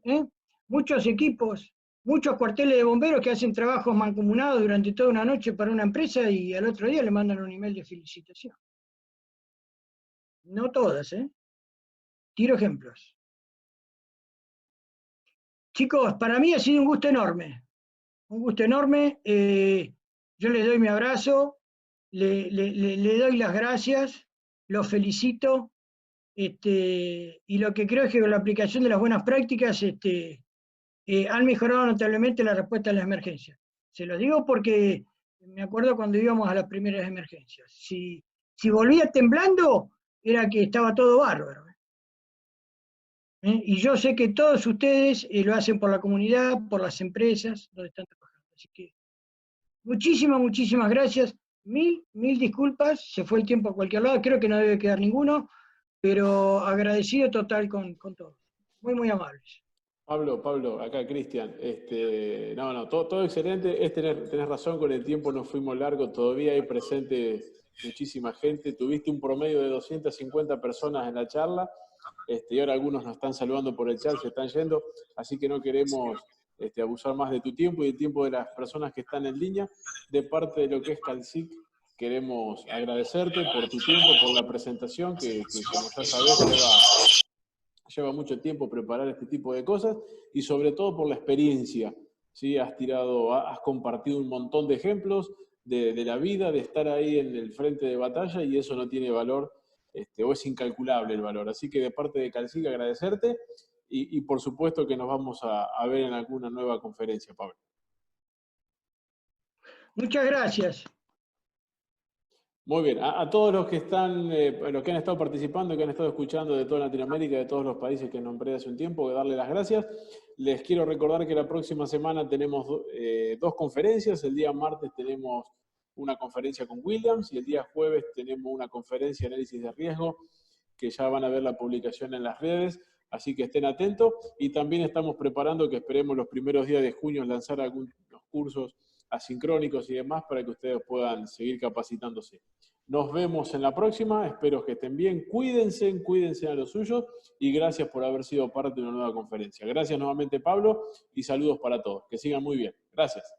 muchos equipos, muchos cuarteles de bomberos que hacen trabajos mancomunados durante toda una noche para una empresa y al otro día le mandan un email de felicitación. No todas, Tiro ejemplos. Chicos, para mí ha sido un gusto enorme. Un gusto enorme. Yo les doy mi abrazo, le doy las gracias, los felicito. Y lo que creo es que con la aplicación de las buenas prácticas han mejorado notablemente la respuesta a las emergencias. Se lo digo porque me acuerdo cuando íbamos a las primeras emergencias. Si volvía temblando, era que estaba todo bárbaro. Y yo sé que todos ustedes lo hacen por la comunidad, por las empresas donde están trabajando. Así que muchísimas gracias. Mil disculpas, se fue el tiempo a cualquier lado, creo que no debe quedar ninguno, pero agradecido total con todos. Muy amables. Pablo, acá Cristian. Todo excelente. Tenés razón, con el tiempo nos fuimos largos, todavía hay presente muchísima gente. Tuviste un promedio de 250 personas en la charla, y ahora algunos nos están saludando por el chat, se están yendo, así que no queremos abusar más de tu tiempo y del tiempo de las personas que están en línea. De parte de lo que es CALCIC, queremos agradecerte por tu tiempo, por la presentación, que como ya sabés lleva mucho tiempo preparar este tipo de cosas, y sobre todo por la experiencia, ¿sí? Has compartido un montón de ejemplos de la vida, de estar ahí en el frente de batalla, y eso no tiene valor, o es incalculable el valor. Así que de parte de CALCIC agradecerte, y por supuesto que nos vamos a ver en alguna nueva conferencia, Pablo. Muchas gracias. Muy bien, a todos los que los que han estado participando, que han estado escuchando de toda Latinoamérica, de todos los países que nombré hace un tiempo, darle las gracias. Les quiero recordar que la próxima semana tenemos dos conferencias. El día martes tenemos una conferencia con Williams y el día jueves tenemos una conferencia de análisis de riesgo, que ya van a ver la publicación en las redes, así que estén atentos. Y también estamos preparando, que esperemos los primeros días de junio, lanzar algunos cursos asincrónicos y demás para que ustedes puedan seguir capacitándose. Nos vemos en la próxima, espero que estén bien, cuídense a los suyos, y gracias por haber sido parte de una nueva conferencia. Gracias nuevamente, Pablo, y saludos para todos. Que sigan muy bien. Gracias.